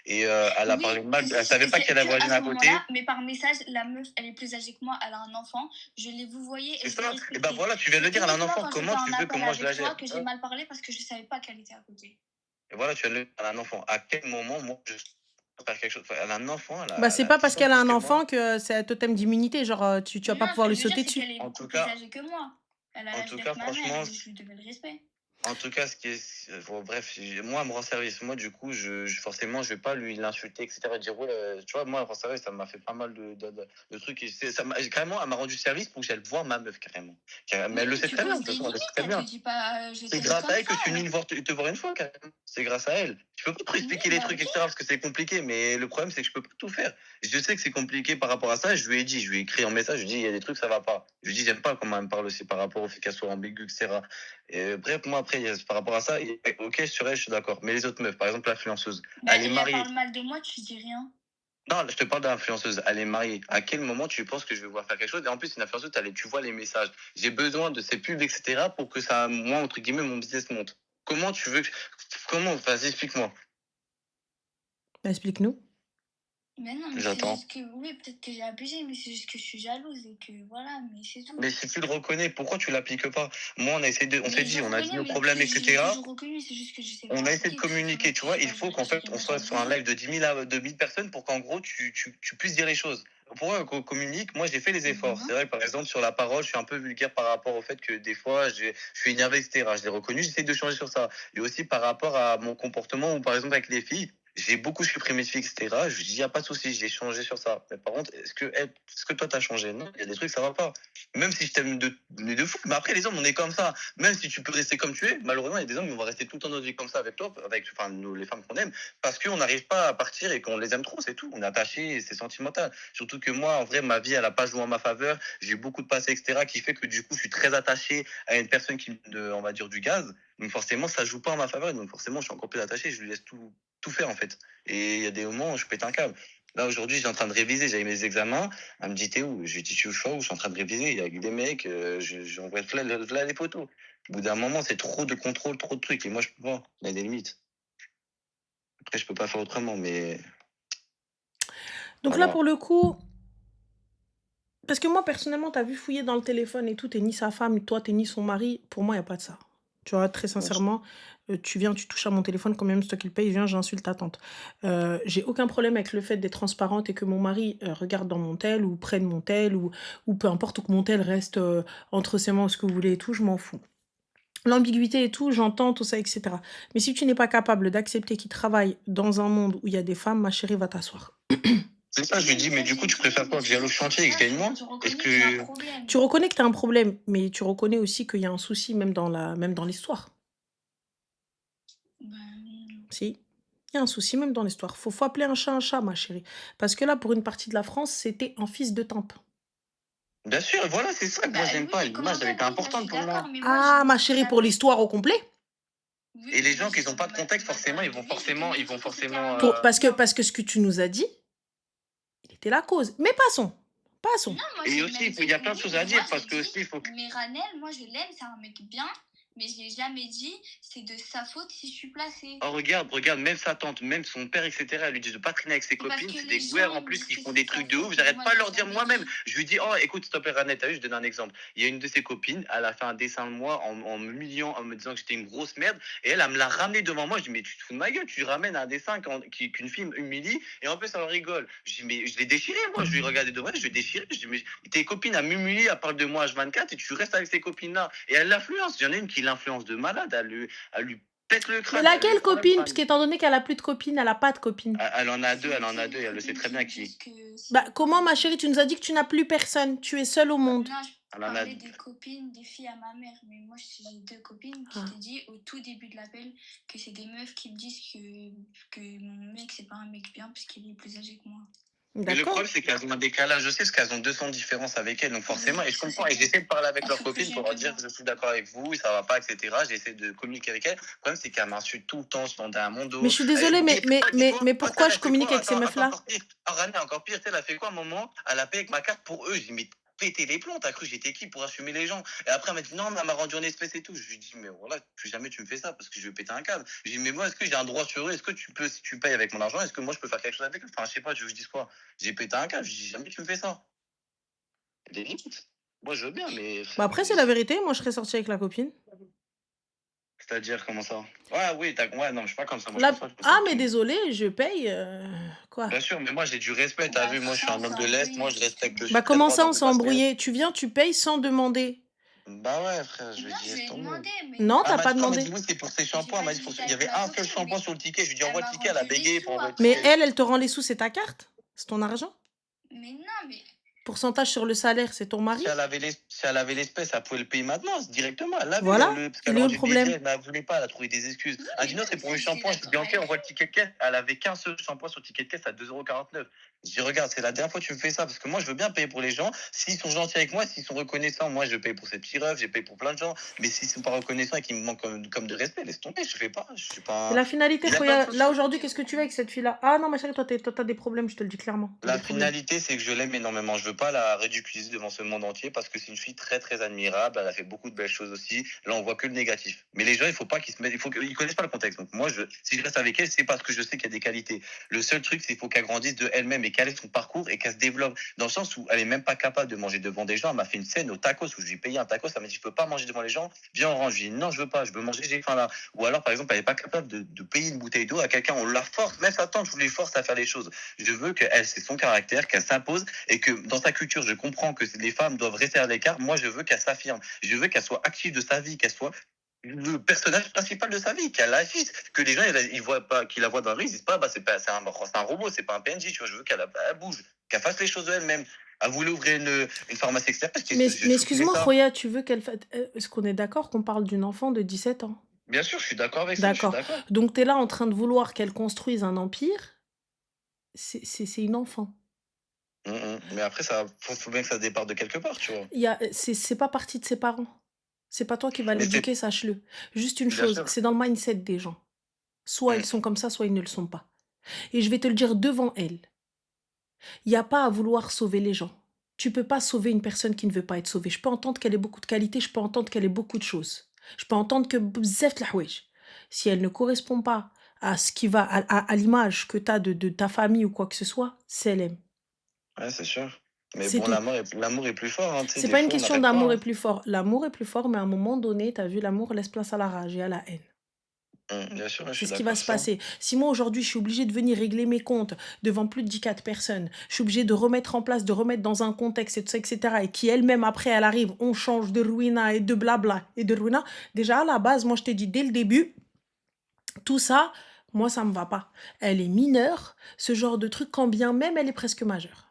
Et elle a parlé Oui, mal, elle savait pas qu'il y c'est avait la que à voisine ce à côté. moment-là, mais par message, la meuf, elle est plus âgée que moi, elle a un enfant. Je l'ai vous voyez et C'est je l'ai ça. Et respecté. ben voilà, tu viens de le dire, elle a un Uniquement enfant. quand Comment j'étais tu en veux que appel moi je la avec toi gère? que j'ai mal parlé parce que je savais pas qu'elle était à côté. Et voilà, tu viens de le dire, elle a un enfant. À quel moment, moi, je peux faire quelque chose? Enfin, elle a un enfant, bah, c'est pas 10 parce ans de qu'elle a plus un que moi. enfant que c'est un totem d'immunité. Genre, tu vas pas Non, ce pouvoir que lui je veux dire, sauter c'est dessus. qu'elle est En beaucoup tout plus cas, âgée que moi. Elle a en l'âge tout d'être cas, ma mère franchement, et je lui devais le respect. En tout cas, ce qui est, bon, bref, moi, elle me rend service. Moi, du coup, forcément, je vais pas lui l'insulter, etc. Dire, ouais, tu vois, moi, elle me rend service, ça m'a fait pas mal de trucs. Carrément, elle m'a rendu service pour que j'aille voir ma meuf, carrément. Mais elle le Oui, sait tu très bien, de poses toute des façon, elle le limites, sait très elle te bien. dit pas je C'est t'aime grâce comme à elle que ça. je suis venu te voir une fois, carrément. C'est grâce à elle. Je peux pas trop Oui, expliquer les bah trucs, ok. etc. parce que c'est compliqué, mais le problème, c'est que je peux pas tout faire. Je sais que c'est compliqué par rapport à ça. Je lui ai dit, je lui ai écrit en message, je lui ai dit, il y a des trucs, ça va pas. Je lui ai dit, j'aime pas comment elle me parle aussi par rapport au fait qu'elle soit ambiguë, etc. Et bref, moi, après, par rapport à ça, ok, sur elle, je suis d'accord. Mais les autres meufs, par exemple, l'influenceuse, Bah, elle est et elle mariée. parle mal de moi, tu dis rien. Non, je te parle d'influenceuse, elle est mariée. À quel moment tu penses que je vais voir faire quelque chose? Et en plus, une influenceuse, tu vois les messages. J'ai besoin de ces pubs, etc. pour que ça, moi, entre guillemets, mon business monte. Comment tu veux que... Comment? Vas-y, explique-moi. Bah, explique-nous. Mais non, mais c'est J'attends. juste que, oui, peut-être que j'ai abusé, mais c'est juste que je suis jalouse et que voilà, mais c'est tout. Mais si tu le reconnais, pourquoi tu l'appliques pas? Moi, on a essayé on s'est Mais dit, je on a dit reconnais, nos mais problèmes, je l'ai etc. toujours reconnu, c'est juste que je sais pas On a essayé de appliquer, parce qu'il communiquer, faudrait tu que vois. je Il fasse faut qu'en fait, gérer on ma soit sur un jalousie. live de 10 000 personnes pour qu'en gros, tu puisses dire les choses. Pourquoi qu'on communique? Moi, j'ai fait les efforts. Mhm. C'est vrai, par exemple, sur la parole, je suis un peu vulgaire par rapport au fait que des fois, je suis énervé, etc. Je l'ai reconnu, j'essaie de changer sur ça. Et aussi par rapport à mon comportement ou par exemple avec les filles. J'ai beaucoup supprimé de filles, etc. Je lui dis, il n'y a pas de souci, j'ai changé sur ça. Mais par contre, est-ce que toi, t'as changé? Non, il y a des trucs, ça va pas. Même si je t'aime de fou. Mais après, les hommes, on est comme ça. Même si tu peux rester comme tu es, malheureusement, il y a des hommes, on va rester tout le temps dans notre vie comme ça avec toi, avec enfin, nous, les femmes qu'on aime, parce qu'on n'arrive pas à partir et qu'on les aime trop, c'est tout. On est attaché et c'est sentimental. Surtout que moi, en vrai, ma vie, elle n'a pas joué en ma faveur. J'ai eu beaucoup de passé, etc., qui fait que du coup, je suis très attaché à une personne qui me donne, on va dire, du gaz. Donc forcément, ça joue pas en ma faveur. Donc forcément, je suis encore plus attaché. Je lui laisse tout faire en fait. Et il y a des moments où je pète un câble. Là aujourd'hui, j'étais en train de réviser, j'avais mes examens. Elle me dit t'es où? Je lui dis je suis au choix où je suis en train de réviser. Il y a des mecs, j'envoie là les photos. Au bout d'un moment, c'est trop de contrôle, trop de trucs. Et moi, je peux pas. Il y a des limites. Après, je peux pas faire autrement, mais Donc là, voilà. pour le coup, parce que moi, personnellement, t'as vu fouiller dans le téléphone et tout, t'es ni sa femme, toi, t'es ni son mari. Pour moi, il n'y a pas de ça. Tu vois, très sincèrement, tu viens, tu touches à mon téléphone, combien même c'est toi qui le paye, viens, j'insulte ta tante. J'ai aucun problème avec le fait d'être transparente et que mon mari regarde dans mon tel ou prenne mon tel ou peu importe, ou que mon tel reste entre ses mains ou ce que vous voulez et tout, je m'en fous. L'ambiguïté et tout, j'entends tout ça, etc. Mais si tu n'es pas capable d'accepter qu'il travaille dans un monde où il y a des femmes, ma chérie, va t'asseoir. C'est ça, je lui dis, mais du coup, tu préfères quoi? Que j'aille au chantier et que je gagne moins? Est-ce que. Tu reconnais que tu as un problème, mais tu reconnais aussi qu'il y a un souci même dans l'histoire. Ben, Si, il y a un souci même dans l'histoire. Faut appeler un chat, ma chérie. Parce que là, pour une partie de la France, c'était un fils de tempe. Bien sûr, voilà, c'est ça que moi, j'aime pas. L'image, elle était importante pour moi. Ah, ma chérie, pour l'histoire au complet. Et les gens qui n'ont pas de contexte, forcément, ils vont forcément. Parce que ce que tu nous as dit, il était la cause. Mais passons. Non, moi, Et j'ai aussi, même il y a dit plein de oui, choses à mais dire moi, parce j'ai que dit, aussi, il faut que. Mais Ranel, moi je l'aime, c'est un mec bien, mais je l'ai jamais dit, c'est de sa faute si je suis placée. Oh, regarde, même sa tante, même son père, etc. Elle lui dit de pas traîner avec ses C'est parce copines. que C'est les des guerres gens, en ils plus disent qui que font c'est des de sa trucs de faute, ouf. mais J'arrête moi, pas de je leur l'ai dire jamais moi-même. dit. Je lui dis, oh, écoute, stop, Annette, t'as vu, je donne un exemple. Il y a une de ses copines, elle a fait un dessin de moi en m'humiliant, en me disant que j'étais une grosse merde. Et elle me l'a ramené devant moi. Je dis, mais tu te fous de ma gueule, tu ramènes un dessin qu'une fille humilie. Et en plus, elle en rigole. Je dis, mais je l'ai déchiré, moi. Je lui ai regardé devant, je l'ai déchiré. Je dis, mais tes copines à m'humilier, elle parle de moi H24 et tu restes avec ces copines-là. Et elle l'influence. Il y en a une qui l'influence de malade. Elle lui pète le Mais crâne. laquelle copine? Parce qu'étant donné qu'elle a plus de copine, elle a pas de copine. Elle en a deux, elle le sait très bien qui. Bah, comment, ma chérie, tu nous as dit que tu n'as plus personne. Tu es seule au monde. Non, je Elle en a parlais des copines, des filles à ma mère, mais moi j'ai deux copines. Je t'ai dit au tout début de l'appel que c'est des meufs qui me disent que mon mec c'est pas un mec bien parce qu'il est plus âgé que moi. Mais le problème, c'est qu'elles ont un décalage aussi, parce qu'elles ont 200 différences avec elles. Donc forcément, et je comprends, et j'essaie de parler avec leurs copines pour leur dire que je suis d'accord avec vous, ça va pas, etc. J'essaie de communiquer avec elles. Le problème, c'est qu'elles m'insultent tout le temps, se vendent un monde. Mais je suis désolée, mais pourquoi je communique avec ces meufs-là? Rani, encore pire, elle a fait quoi à un moment? Elle a payé avec ma carte pour eux. J'ai dit, mais péter les plombs, t'as cru j'étais qui pour assumer les gens? Et après, elle m'a dit, non, mais elle m'a rendu en espèces et tout. Je lui dis, mais voilà, plus jamais tu me fais ça parce que je vais péter un câble. Je lui dis, mais moi, est-ce que j'ai un droit sur eux? Est-ce que tu peux, si tu payes avec mon argent, est-ce que moi, je peux faire quelque chose avec eux? Enfin, je sais pas, je dis quoi? J'ai pété un câble, je dis, jamais tu me fais ça. Il y a des limites. Moi, je veux bien, mais. Bah après, c'est la vérité. Moi, je serais sortie avec la copine. C'est-à-dire, comment ça? Ouais, oui, ouais, non, je suis pas comme ça. Moi, La- je pense pas, Ah, mais désolé, je paye. Quoi? Bien sûr, mais moi, j'ai du respect, t'as vu? Moi, je suis un homme de l'Est, moi, je respecte. Je suis Bah très comment droit ça, dans on mes s'est baskets. embrouillé? Tu viens, tu payes sans demander. Bah ouais, frère, je lui Non, ai dit, je lui ai laisse tomber. demandé, mais. Non, Elle t'as m'a pas dit quoi? Elle m'a demandé. dit, oui, c'est pour ses shampoings. Elle m'a dit, discuté il y avec avait ma un seul copine, shampoing mais sur le ticket. Je lui dis, elle envoie le m'a ticket, elle a rendu les bégayé sous pour envoyer le Mais ticket. elle te rend les sous, c'est ta carte? C'est ton argent? Mais non, mais. Pourcentage sur le salaire, c'est ton mari? Si elle avait l'espèce, elle pouvait le payer maintenant, directement. Elle l'avait, Voilà. parce Il qu'elle est où aurait le dû problème? dédier, mais elle voulait pas, elle a trouvé des excuses. Non, Elle mais dit non, c'est même pour le si shampoing. Je j'étais lui dis, ok, d'accord envoie le ticket de caisse. Elle avait qu'un seul shampoing sur le ticket de caisse à 2,49 €. Je dis, regarde, c'est la dernière fois que tu me fais ça, parce que moi, je veux bien payer pour les gens. S'ils sont gentils avec moi, s'ils sont reconnaissants, moi, je paye pour ces petits refs, j'ai payé pour plein de gens. Mais s'ils sont pas reconnaissants et qu'ils me manquent comme de respect, laisse tomber, je fais pas. Je suis Et pas. la finalité, Il y a plein de choses. là aujourd'hui, qu'est-ce que tu veux avec cette fille-là? Ah non, ma chérie, toi, t'as des problèmes, je te le dis clairement. T'as La des problèmes. finalité, c'est que je l'aime énormément. Je veux pas la ridiculiser devant ce monde entier parce que c'est une fille très très admirable. Elle a fait beaucoup de belles choses aussi. Là, on voit que le négatif. Mais les gens, il faut pas qu'ils se mettent, il faut qu'ils connaissent pas le contexte. Donc moi, si je reste avec elle, c'est parce que je sais qu'il y a des qualités. Le seul truc, c'est qu'il faut qu'elle grandisse de elle-même et qu'elle ait son parcours et qu'elle se développe dans le sens où elle est même pas capable de manger devant des gens. Elle m'a fait une scène au tacos où je lui ai payé un tacos. Elle m'a dit, je peux pas manger devant les gens. Viens, on range. Je lui ai dit, non, je veux pas. Je veux manger, j'ai faim là. Ou alors, par exemple, elle est pas capable de payer une bouteille d'eau à quelqu'un. On la force. Même sa tante, je les force à faire les choses. Je veux qu'elle, c'est son caractère, qu'elle s'impose et que dans sa culture, je comprends que les femmes doivent rester à l'écart. Moi, je veux qu'elle s'affirme. Je veux qu'elle soit active de sa vie, qu'elle soit le personnage principal de sa vie, qu'elle agisse, que les gens ils voient pas, qu'ils la voient dans la rue, ils disent pas, bah c'est un robot, c'est pas un PNJ, tu vois, je veux elle bouge, qu'elle fasse les choses d'elle-même. Elle voulait ouvrir une pharmacie, etc. Parce que j'ai Mais supprimé excuse-moi, ça. Khoya, tu veux qu'elle fasse... Est-ce qu'on est d'accord qu'on parle d'une enfant de 17 ans? Bien sûr, je suis d'accord avec ça, je suis D'accord. d'accord. Donc, tu es là en train de vouloir qu'elle construise un empire. C'est une enfant. Mais après, faut bien que ça départe de quelque part, tu vois. C'est pas partie de ses parents. C'est pas toi qui vas Mais c'est, l'éduquer, sache-le. Juste une bien chose, sûr. c'est dans le mindset des gens. Soit ils Mm. sont comme ça, soit ils ne le sont pas. Et je vais te le dire devant elle. Il n'y a pas à vouloir sauver les gens. Tu peux pas sauver une personne qui ne veut pas être sauvée. Je peux entendre qu'elle ait beaucoup de qualités, je peux entendre qu'elle ait beaucoup de choses. Je peux entendre que bzef de l'houaj. Si elle ne correspond pas à ce qui va, à l'image que tu as de ta famille ou quoi que ce soit, c'est elle aime. Ouais, c'est sûr. Mais C'est bon, tout. l'amour est plus fort, hein, tu sais, C'est des pas une fois, on question n'arrête pas. d'amour Hein. est plus fort. L'amour est plus fort, mais à un moment donné, tu as vu, l'amour laisse place à la rage et à la haine. Bien sûr, je C'est suis ce qui va d'accord se sur ça. passer. Si moi aujourd'hui je suis obligée de venir régler mes comptes devant plus de 10-4 personnes, je suis obligée de remettre en place, de remettre dans un contexte, et tout ça, etc. Et qui elle-même après elle arrive, on change de ruina et de blabla et de ruina. Déjà à la base, moi je t'ai dit dès le début, tout ça, moi ça me va pas. Elle est mineure, ce genre de truc, quand bien même elle est presque majeure.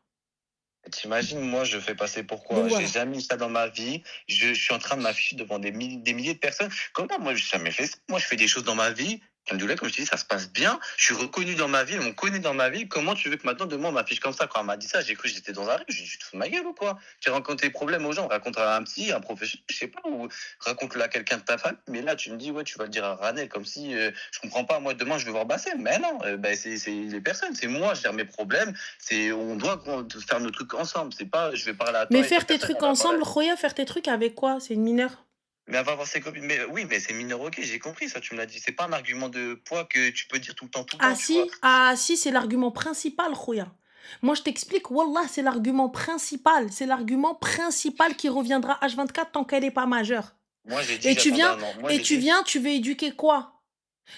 T'imagines, moi, je fais passer pourquoi? Donc J'ai voilà. jamais eu ça dans ma vie. Je suis en train de m'afficher devant des milliers de personnes. Comment moi, j'ai jamais fait ça? Moi, je fais des choses dans ma vie. Alhamdoulilah, comme je te dis, ça se passe bien. Je suis reconnu dans ma vie, on me connaît dans ma vie. Comment tu veux que maintenant, demain, on m'affiche comme ça? Quand elle m'a dit ça, j'ai cru que j'étais dans un rêve. J'ai dit, tu te fous de ma gueule ou quoi? Tu racontes tes problèmes aux gens, raconte à un psy, un professionnel, je sais pas, ou raconte-le à quelqu'un de ta famille. Mais là, tu me dis, ouais, tu vas le dire à Ranel, comme si, je comprends pas. Moi, demain, je vais voir Bassem. Mais non, c'est les personnes, c'est moi, je gère mes problèmes. On doit faire nos trucs ensemble. C'est pas, je vais parler à toi Mais et cette faire tes personne, trucs elle va parler ensemble, à... Khoya, faire tes trucs avec quoi? C'est une mineure. Mais elle va voir ses copines. Mais oui, mais c'est mineur, ok, j'ai compris ça, tu me l'as dit. C'est pas un argument de poids que tu peux dire tout le temps, tu vois. Ah si, c'est l'argument principal, Khoya. Moi, je t'explique, Wallah, c'est l'argument principal. C'est l'argument principal qui reviendra H24 tant qu'elle n'est pas majeure. Moi, j'ai dit, Et tu j'attendais viens, un an. Moi, j'ai dit, tu veux éduquer quoi?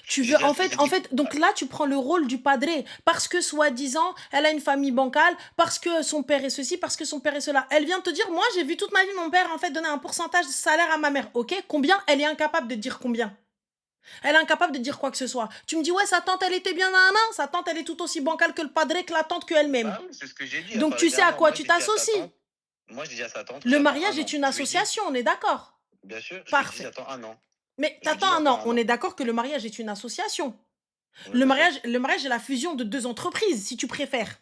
Tu j'ai veux, déjà, j'ai en dit, fait, donc là, tu prends le rôle du padré. Parce que, soi-disant, elle a une famille bancale, parce que son père est ceci, parce que son père est cela. Elle vient te dire, moi, j'ai vu toute ma vie mon père, en fait, donner un pourcentage de salaire à ma mère. Ok? Combien? Elle est incapable de dire combien. Elle est incapable de dire quoi que ce soit. Tu me dis, ouais, sa tante, elle était bien un an. Sa tante, elle est tout aussi bancale que le padré, que la tante, qu'elle-même. bah oui, c'est ce que j'ai dit, elle Donc, parlait tu sais à d'un an. quoi tu t'associes. Moi, j'ai dit à sa tante que Le j'attends mariage un est an. une Je lui ai dit, association, on est d'accord. bien sûr, je lui ai dit, Parfait. j'attends un an. Mais Je lui ai dit, t'attends un j'attends an. un On an. est d'accord que le mariage est une association. Ouais, bien sûr. Le mariage est la fusion de deux entreprises, si tu préfères.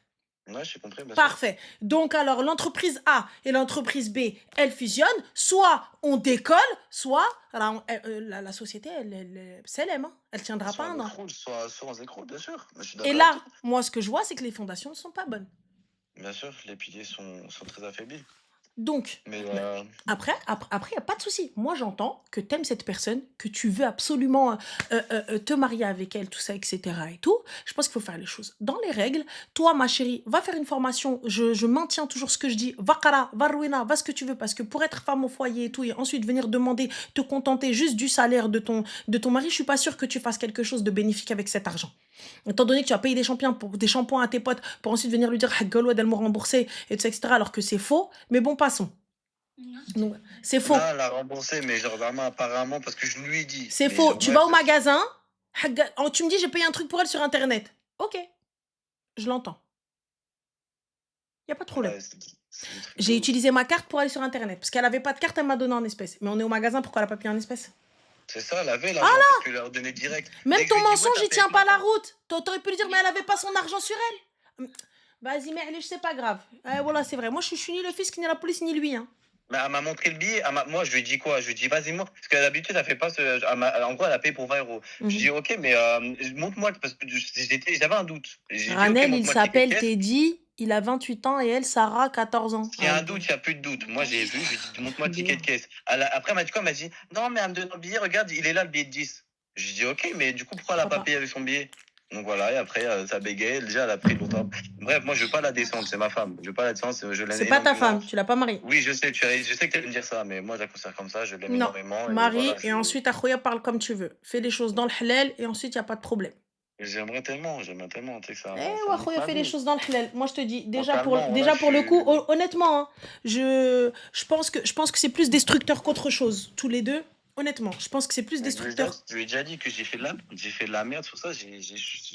Ouais, j'ai compris, bien sûr. Parfait. Donc alors, l'entreprise A et l'entreprise B, elles fusionnent. Soit on décolle, soit alors, la société, c'est elle, hein. Elle tiendra Soit pas on un an. écroule, soit on s'écroule, bien sûr. Je suis Et d'accord avec là, toi. moi, ce que je vois, c'est que les fondations ne sont pas bonnes. Bien sûr, les piliers sont très affaiblis. Donc, Mais après, il n'y a pas de souci. Moi, j'entends que tu aimes cette personne, que tu veux absolument te marier avec elle, tout ça, etc. et tout. Je pense qu'il faut faire les choses dans les règles. Toi, ma chérie, va faire une formation. Je maintiens toujours ce que je dis. Va Kara, va Rouina, va ce que tu veux. Parce que pour être femme au foyer et tout, et ensuite venir demander, te contenter juste du salaire de ton mari, je suis pas sûre que tu fasses quelque chose de bénéfique avec cet argent. Étant donné que tu as payé des shampoings à tes potes pour ensuite venir lui dire Haggalou, elle m'a remboursé, et tout ça, etc. Alors que c'est faux. Mais bon, passons. Donc, c'est faux. non, elle l'a remboursé, mais genre vraiment apparemment, parce que je lui ai dit. C'est Mais faux. genre, Tu ouais, vas au magasin, tu me dis j'ai payé un truc pour elle sur Internet. Ok, je l'entends. Il n'y a pas de problème. ouais, c'est des trucs de J'ai ouf. utilisé ma carte pour aller sur Internet. Parce qu'elle n'avait pas de carte, elle m'a donné en espèces. Mais on est au magasin, pourquoi elle n'a pas payé en espèces? C'est ça, elle avait l'argent parce que leur donnait direct. Même Dès que ton je lui dis, ouais, mensonge, t'as il payé tient pas avec la ma route. T'aurais pu lui dire, mais elle avait pas son argent sur elle. Vas-y, mais allez, c'est pas grave. Voilà, c'est vrai. Moi, je suis ni le fisc, ni la police, ni lui. Hein. Mais elle m'a montré le billet. Moi, je lui ai dit quoi? Je lui ai dit, vas-y, moi. Parce que d'habitude, elle fait pas ce. En gros, elle a payé pour 20 euros. Je lui ai dit, ok, mais montre-moi. Parce que j'avais un doute. J'ai dit, ok, Ranel, il montre-moi le ticket de s'appelle caisse. Teddy. Il a 28 ans et elle, Sarah, 14 ans. S'il y a un doute, il n'y a plus de doute. Moi, j'ai vu, je lui ai dit, montre-moi le ticket de caisse. Après, elle m'a dit quoi? Elle m'a dit, non, mais elle me donne un billet, regarde, il est là, le billet de 10. Je lui ai dit, ok, mais du coup, pourquoi elle n'a pas Papa. payé avec son billet? Donc voilà, et après, ça bégayait. Déjà, elle a pris longtemps. Bref, moi, je veux pas la descendre, c'est ma femme. Je veux pas la descendre, je l'aime C'est pas ta énormément. femme, tu l'as pas mariée. Oui, je sais, je sais que tu allais me dire ça, mais moi, je la considère comme ça, je l'aime Non. énormément. Et Marie, voilà, et ensuite, Akhoya parle comme tu veux. Fais les choses dans le halal et ensuite, il n'y a pas de problème. j'aimerais tellement, tu sais que ça. Eh ça ouais, nique Khoya ma fait les vie. choses dans le halal. Moi, je te dis, déjà Totalement, déjà là, pour le coup, honnêtement, hein, je pense que c'est plus destructeur qu'autre chose, tous les deux. Honnêtement, je pense que c'est plus Mais destructeur. je lui ai déjà dit que j'ai fait de la merde sur ça. J'ai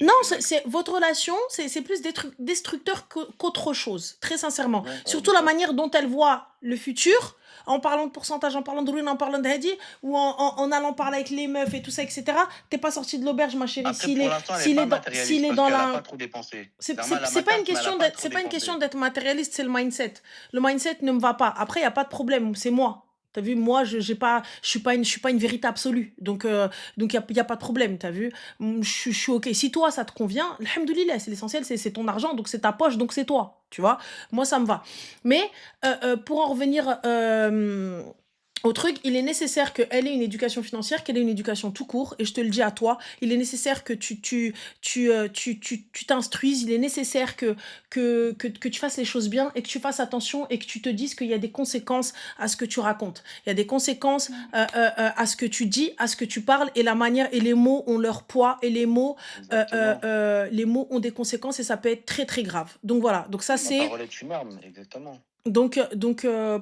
Non, fait de la. votre relation, c'est plus destructeur qu'autre chose, très sincèrement. Ouais, Surtout je la sais. manière dont elle voit le futur, en parlant de pourcentage, en parlant de ruine, en parlant de Hadi, ou en allant parler avec les meufs et tout ça, etc. T'es pas sorti de l'auberge, ma chérie. Après, pour l'instant, elle n'est pas S'il matérialiste est parce dans qu'elle n'a pas la... trop dépensé. C'est Clairement, elle a c'est ma pas une carte, mais elle n'a question pas d'être, trop c'est pas une question dépensé. d'être matérialiste, c'est le mindset. Le mindset ne me va pas. Après, il y a pas de problème, c'est moi. T'as vu, moi, je suis pas une vérité absolue. Donc, y a pas de problème, t'as vu. Je suis ok. Si toi, ça te convient, alhamdoulilah, c'est l'essentiel, c'est ton argent, donc c'est ta poche, donc c'est toi. Tu vois, moi, ça me va. Mais pour en revenir au truc, il est nécessaire qu'elle ait une éducation financière, qu'elle ait une éducation tout court. Et je te le dis à toi, il est nécessaire que tu t'instruises. Il est nécessaire que tu fasses les choses bien et que tu fasses attention et que tu te dises qu'il y a des conséquences à ce que tu racontes. Il y a des conséquences à ce que tu dis, à ce que tu parles, et la manière et les mots ont leur poids, et les mots ont des conséquences, et ça peut être très très grave. Donc voilà, donc ça Ma c'est... parole est une arme, exactement.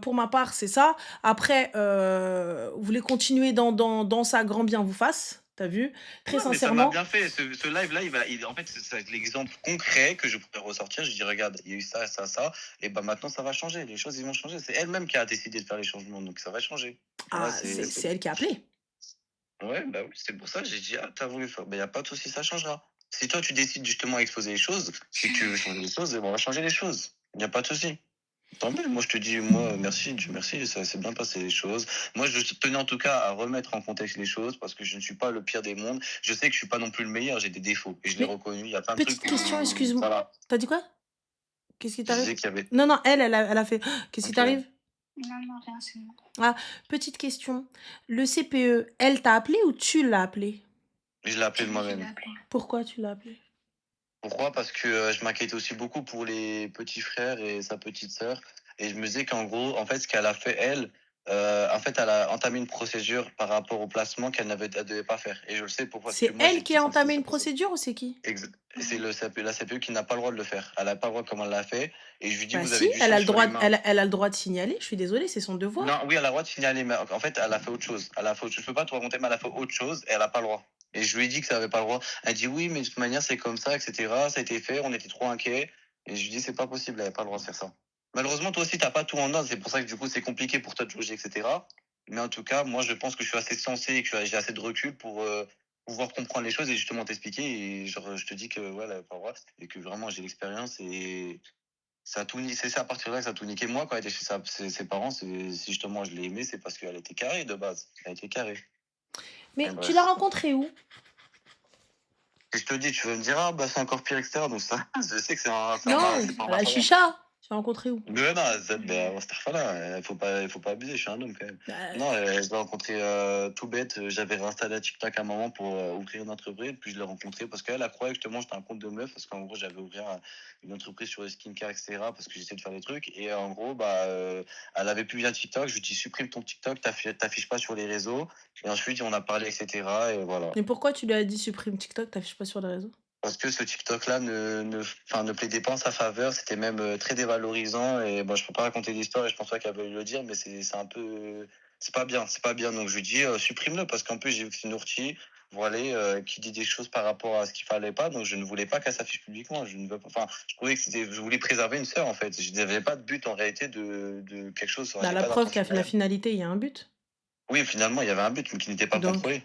Pour ma part, c'est ça. Après, vous voulez continuer dans ça, grand bien vous fasse, t'as vu? Très Ouais, mais ça m'a sincèrement. bien fait. Ce live-là, en fait, c'est l'exemple concret que je pourrais ressortir. Je dis, regarde, il y a eu ça, ça, ça. Et bah maintenant, ça va changer. Les choses, ils vont changer. C'est elle-même qui a décidé de faire les changements. Donc, ça va changer. Voilà, Ah, c'est elle qui a appelé. Ouais, bah oui, c'est pour ça que j'ai dit, ah, t'as voulu faire. Il n'y a pas de souci, ça changera. Si toi, tu décides justement d'exposer les choses, si tu veux changer les choses, on va changer les choses. Il n'y a pas de souci. Tant mieux. Moi, je te dis, moi, merci, Dieu merci, ça s'est bien passé les choses. Moi, je tenais en tout cas à remettre en contexte les choses parce que je ne suis pas le pire des mondes. Je sais que je suis pas non plus le meilleur, j'ai des défauts et je l'ai Mais reconnu. Il y a plein de petite trucs où, question, excuse-moi. voilà, T'as dit quoi? Qu'est-ce qui je t'arrive? disais qu'il y avait. Non, non, elle a fait. Qu'est-ce qui Ok. t'arrive? Non, non, rien, c'est moi. Ah, petite question. Le CPE, elle t'a appelé ou tu l'as appelé? Je l'ai appelé C'est de lui qui moi-même. l'a appelé. Pourquoi tu l'as appelé? Pourquoi? Parce que je m'inquiétais aussi beaucoup pour les petits frères et sa petite sœur. Et je me disais qu'en gros, en fait, ce qu'elle a fait, elle, en fait, elle a entamé une procédure par rapport au placement elle devait pas faire. Et je le sais pourquoi. Parce que C'est moi, elle j'ai qui a enfin, entamé c'est une pas ça. procédure ou c'est qui? C'est le CPE, la CPE qui n'a pas le droit de le faire. Elle n'a pas le droit comme elle l'a fait. Et je lui dis, Bah vous si, avez du elle sang a le sur droit, les mains. elle a le droit de signaler. Je suis désolée, c'est son devoir. Non, oui, elle a le droit de signaler, mais en fait, elle a fait autre chose. Elle a fait autre chose. Je peux pas te raconter, mais elle a fait autre chose et elle a pas le droit. Et je lui ai dit que ça avait pas le droit. Elle dit oui, mais de toute manière, c'est comme ça, etc. Ça a été fait, on était trop inquiets. Et je lui dis, c'est pas possible, elle avait pas le droit de faire ça. Malheureusement, toi aussi, t'as pas tout en ordre. C'est pour ça que du coup, c'est compliqué pour toi de juger, etc. Mais en tout cas, moi, je pense que je suis assez sensé et que j'ai assez de recul pour pouvoir comprendre les choses et justement t'expliquer. Et genre, je te dis que ouais, elle avait pas le droit et que vraiment, j'ai l'expérience et ça a tout c'est ça à partir de là que ça a tout niqué. Moi, quand elle était chez ses parents, si justement je l'ai aimée, c'est parce qu'elle était carrée de base. Elle était carrée. Mais Et tu l'as bref. rencontrée où? Et je te dis, tu vas me dire, ah bah c'est encore pire, etc. Donc ça, je sais que c'est Non, c'est pas à ma la faveur. chicha. Tu l'as rencontrée où? Mais non, ben, il faut pas abuser, je suis un homme quand même. Bah, Non, je l'ai rencontré tout bête. J'avais réinstallé TikTok à un moment pour ouvrir une entreprise. Puis je l'ai rencontré parce qu'elle a croyait que justement j'étais un compte de meuf. Parce qu'en gros, j'avais ouvert une entreprise sur les skincare, etc. Parce que j'essayais de faire des trucs. Et en gros, bah, elle avait plus bien TikTok. Je lui ai dit, supprime ton TikTok, t'affiches pas sur les réseaux. Et ensuite, on a parlé, etc. Et voilà. mais pourquoi tu lui as dit supprime TikTok, t'affiches pas sur les réseaux? Parce que ce TikTok-là ne plaidait pas en sa faveur, c'était même très dévalorisant. Et bon, je peux pas raconter l'histoire et je pense pas qu'elle veuille le dire, mais c'est un peu. C'est pas bien, c'est pas bien. Donc je lui dis, supprime-le, parce qu'en plus, j'ai vu que c'est une ortie, voilà, qui dit des choses par rapport à ce qu'il fallait pas. Donc je ne voulais pas qu'elle s'affiche publiquement. Je ne veux pas. Enfin, je trouvais que c'était. Je voulais préserver une sœur, en fait. Je n'avais pas de but en réalité de quelque chose. Bah, J'ai la pas preuve qu'à d'intention la derrière. finalité, il y a un but. Oui, finalement, il y avait un but, mais qui n'était pas Donc, contrôlé.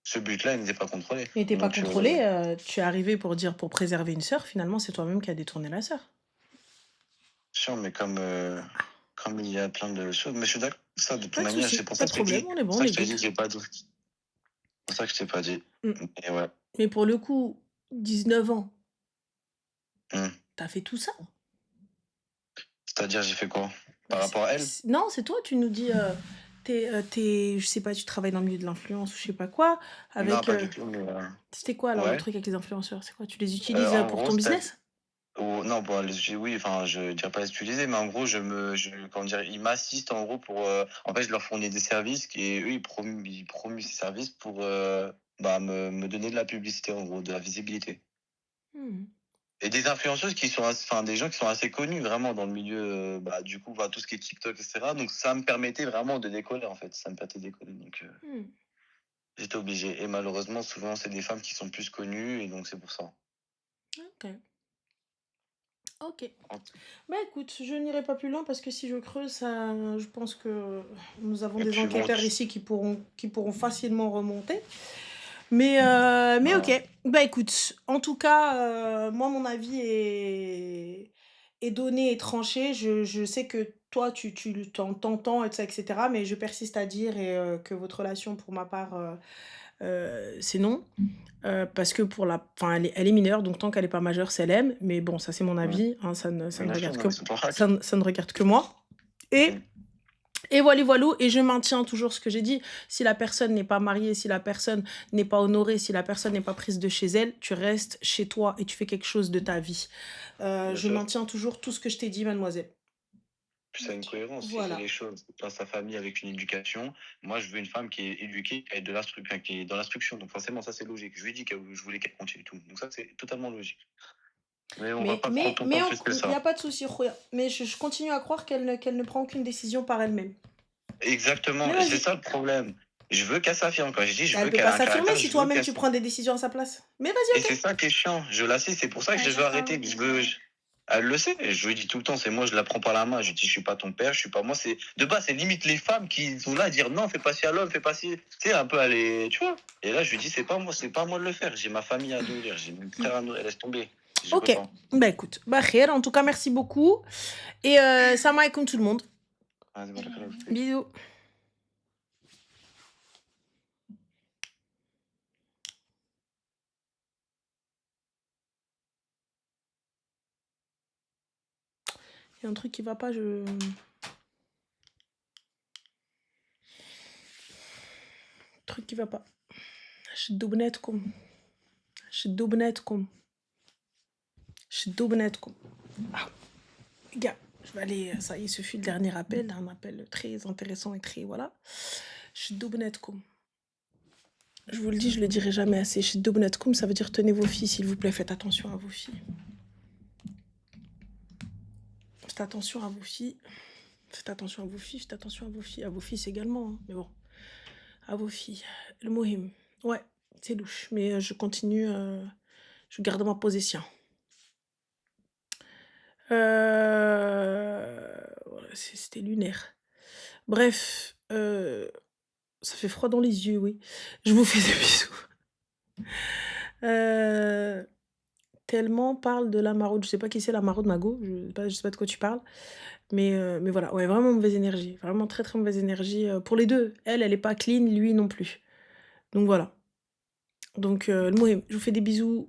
Ce but-là, il n'était pas contrôlé. il n'était pas Donc, contrôlé. Tu es arrivé pour dire pour préserver une sœur. Finalement, c'est toi-même qui as détourné la sœur. sûr, mais comme il y a plein de choses. Mais je suis d'accord avec ça, de toute Pas de manière, souci, c'est pour pas ça de que je t'ai problème. dit. On est C'est bon, pour on ça que est je t'ai good. dit que j'ai pas dit. C'est pour ça que je t'ai pas dit. Mm. Et ouais. Mais pour le coup, 19 ans, Hmm. t'as fait tout ça. C'est-à-dire, j'ai fait quoi? Par Bah, rapport à elle? non, c'est toi, tu nous dis, je sais pas, tu travailles dans le milieu de l'influence ou je sais pas quoi. Non, Avec, pas du tout, mais c'était quoi alors le ouais. truc avec les influenceurs? C'est quoi? Tu les utilises En pour gros, ton c'était. business? Non, bon, oui, enfin, je dirais pas les utiliser, mais en gros, comment dire, ils m'assistent en gros pour. En fait, je leur fournis des services et eux, ils promuent ces services pour bah, me donner de la publicité, en gros, de la visibilité. Hmm. Et des influenceuses qui sont, enfin, des gens qui sont assez connus vraiment dans le milieu, bah, du coup, bah, tout ce qui est TikTok, etc. Donc, ça me permettait vraiment de décoller, en fait. Ça me permettait de décoller. Donc, Hmm. j'étais obligé. Et malheureusement, souvent, c'est des femmes qui sont plus connues. Et donc, c'est pour ça. Ok. Ok. Bah écoute, je n'irai pas plus loin parce que si je creuse, ça, je pense que nous avons Et des puis, bon, enquêteurs ici qui pourront facilement remonter. Mais voilà. ok. Bah écoute, en tout cas, moi, mon avis est donné et tranché. Je sais que toi, t'entends, et ça, etc. Mais je persiste à dire que votre relation, pour ma part, c'est non. Parce que enfin, elle est mineure, donc tant qu'elle n'est pas majeure, c'est elle aime. Mais bon, ça c'est mon Ouais. avis, hein, ça ne Bien sûr, regarde non, que mais c'est ton hack. ça ne regarde que moi. Et Mm. et voilà, voilà, et je maintiens toujours ce que j'ai dit. Si la personne n'est pas mariée, si la personne n'est pas honorée, si la personne n'est pas prise de chez elle, tu restes chez toi et tu fais quelque chose de ta vie. Bien Je sûr. maintiens toujours tout ce que je t'ai dit, mademoiselle. Puis ça a une cohérence. Si c'est Voilà. les choses dans sa famille avec une éducation, moi, je veux une femme qui est éduquée, qui est de l'instruction, qui est dans l'instruction. Donc, forcément, ça, c'est logique. Je lui ai dit que je voulais qu'elle continue tout. Donc, ça, c'est totalement logique. Mais on va pas prendre ton temps plus que il n'y ça. a pas de souci, Khoya. Mais je continue à croire qu'elle ne prend aucune décision par elle-même. Exactement. Mais Et c'est vas-y. ça le problème. Je veux qu'elle s'affirme. Quand je dis, je Elle veux peut qu'elle pas a un s'affirmer caractère, si je veux toi-même qu'elle. tu prends des décisions à sa place. Mais Et vas-y, c'est ok. ça qui est chiant. Je l'assiste. C'est pour ça que je veux arrêter. Elle le sait. Je lui dis tout le temps, c'est moi, je la prends par la main. Je dis, je suis pas ton père, je suis pas moi. C'est de base, c'est limite les femmes qui sont là à dire non, fais pas ci à l'homme, fais pas ci. Tu sais, un peu aller, tu vois. Et là, je lui dis, c'est pas à moi de le faire. J'ai ma famille à nourrir, j'ai mon frère à nourrir. Laisse tomber. Je peux Ok. pas. Bah écoute, bah khair. En tout cas, merci beaucoup. Et salam alaikum tout le monde. Vas-y, voilà, Bisous. Il y a un truc qui va pas, truc qui va pas. شدوا بناتكم. Ah, les gars, je vais aller, ça y est, ce fut le dernier appel, un appel très intéressant et très, voilà. شدوا بناتكم. Je vous le dis, je le dirai jamais assez. شدوا بناتكم, ça veut dire tenez vos filles, s'il vous plaît, faites attention à vos filles. Faites attention à vos filles. Faites attention à vos filles, faites attention à vos filles. À vos fils également, hein, mais bon. À vos filles. Le mohim. Ouais, c'est louche, mais je continue, je garde ma position. Voilà, c'était lunaire. Bref, ça fait froid dans les yeux, oui. Je vous fais des bisous. Tellement parle de la maraude. Je sais pas qui c'est la maraude, Mago. Je sais pas de quoi tu parles. Mais voilà, ouais, vraiment mauvaise énergie. Vraiment très très mauvaise énergie pour les deux. Elle est pas clean, lui non plus. Donc voilà. Donc, le mohim, je vous fais des bisous.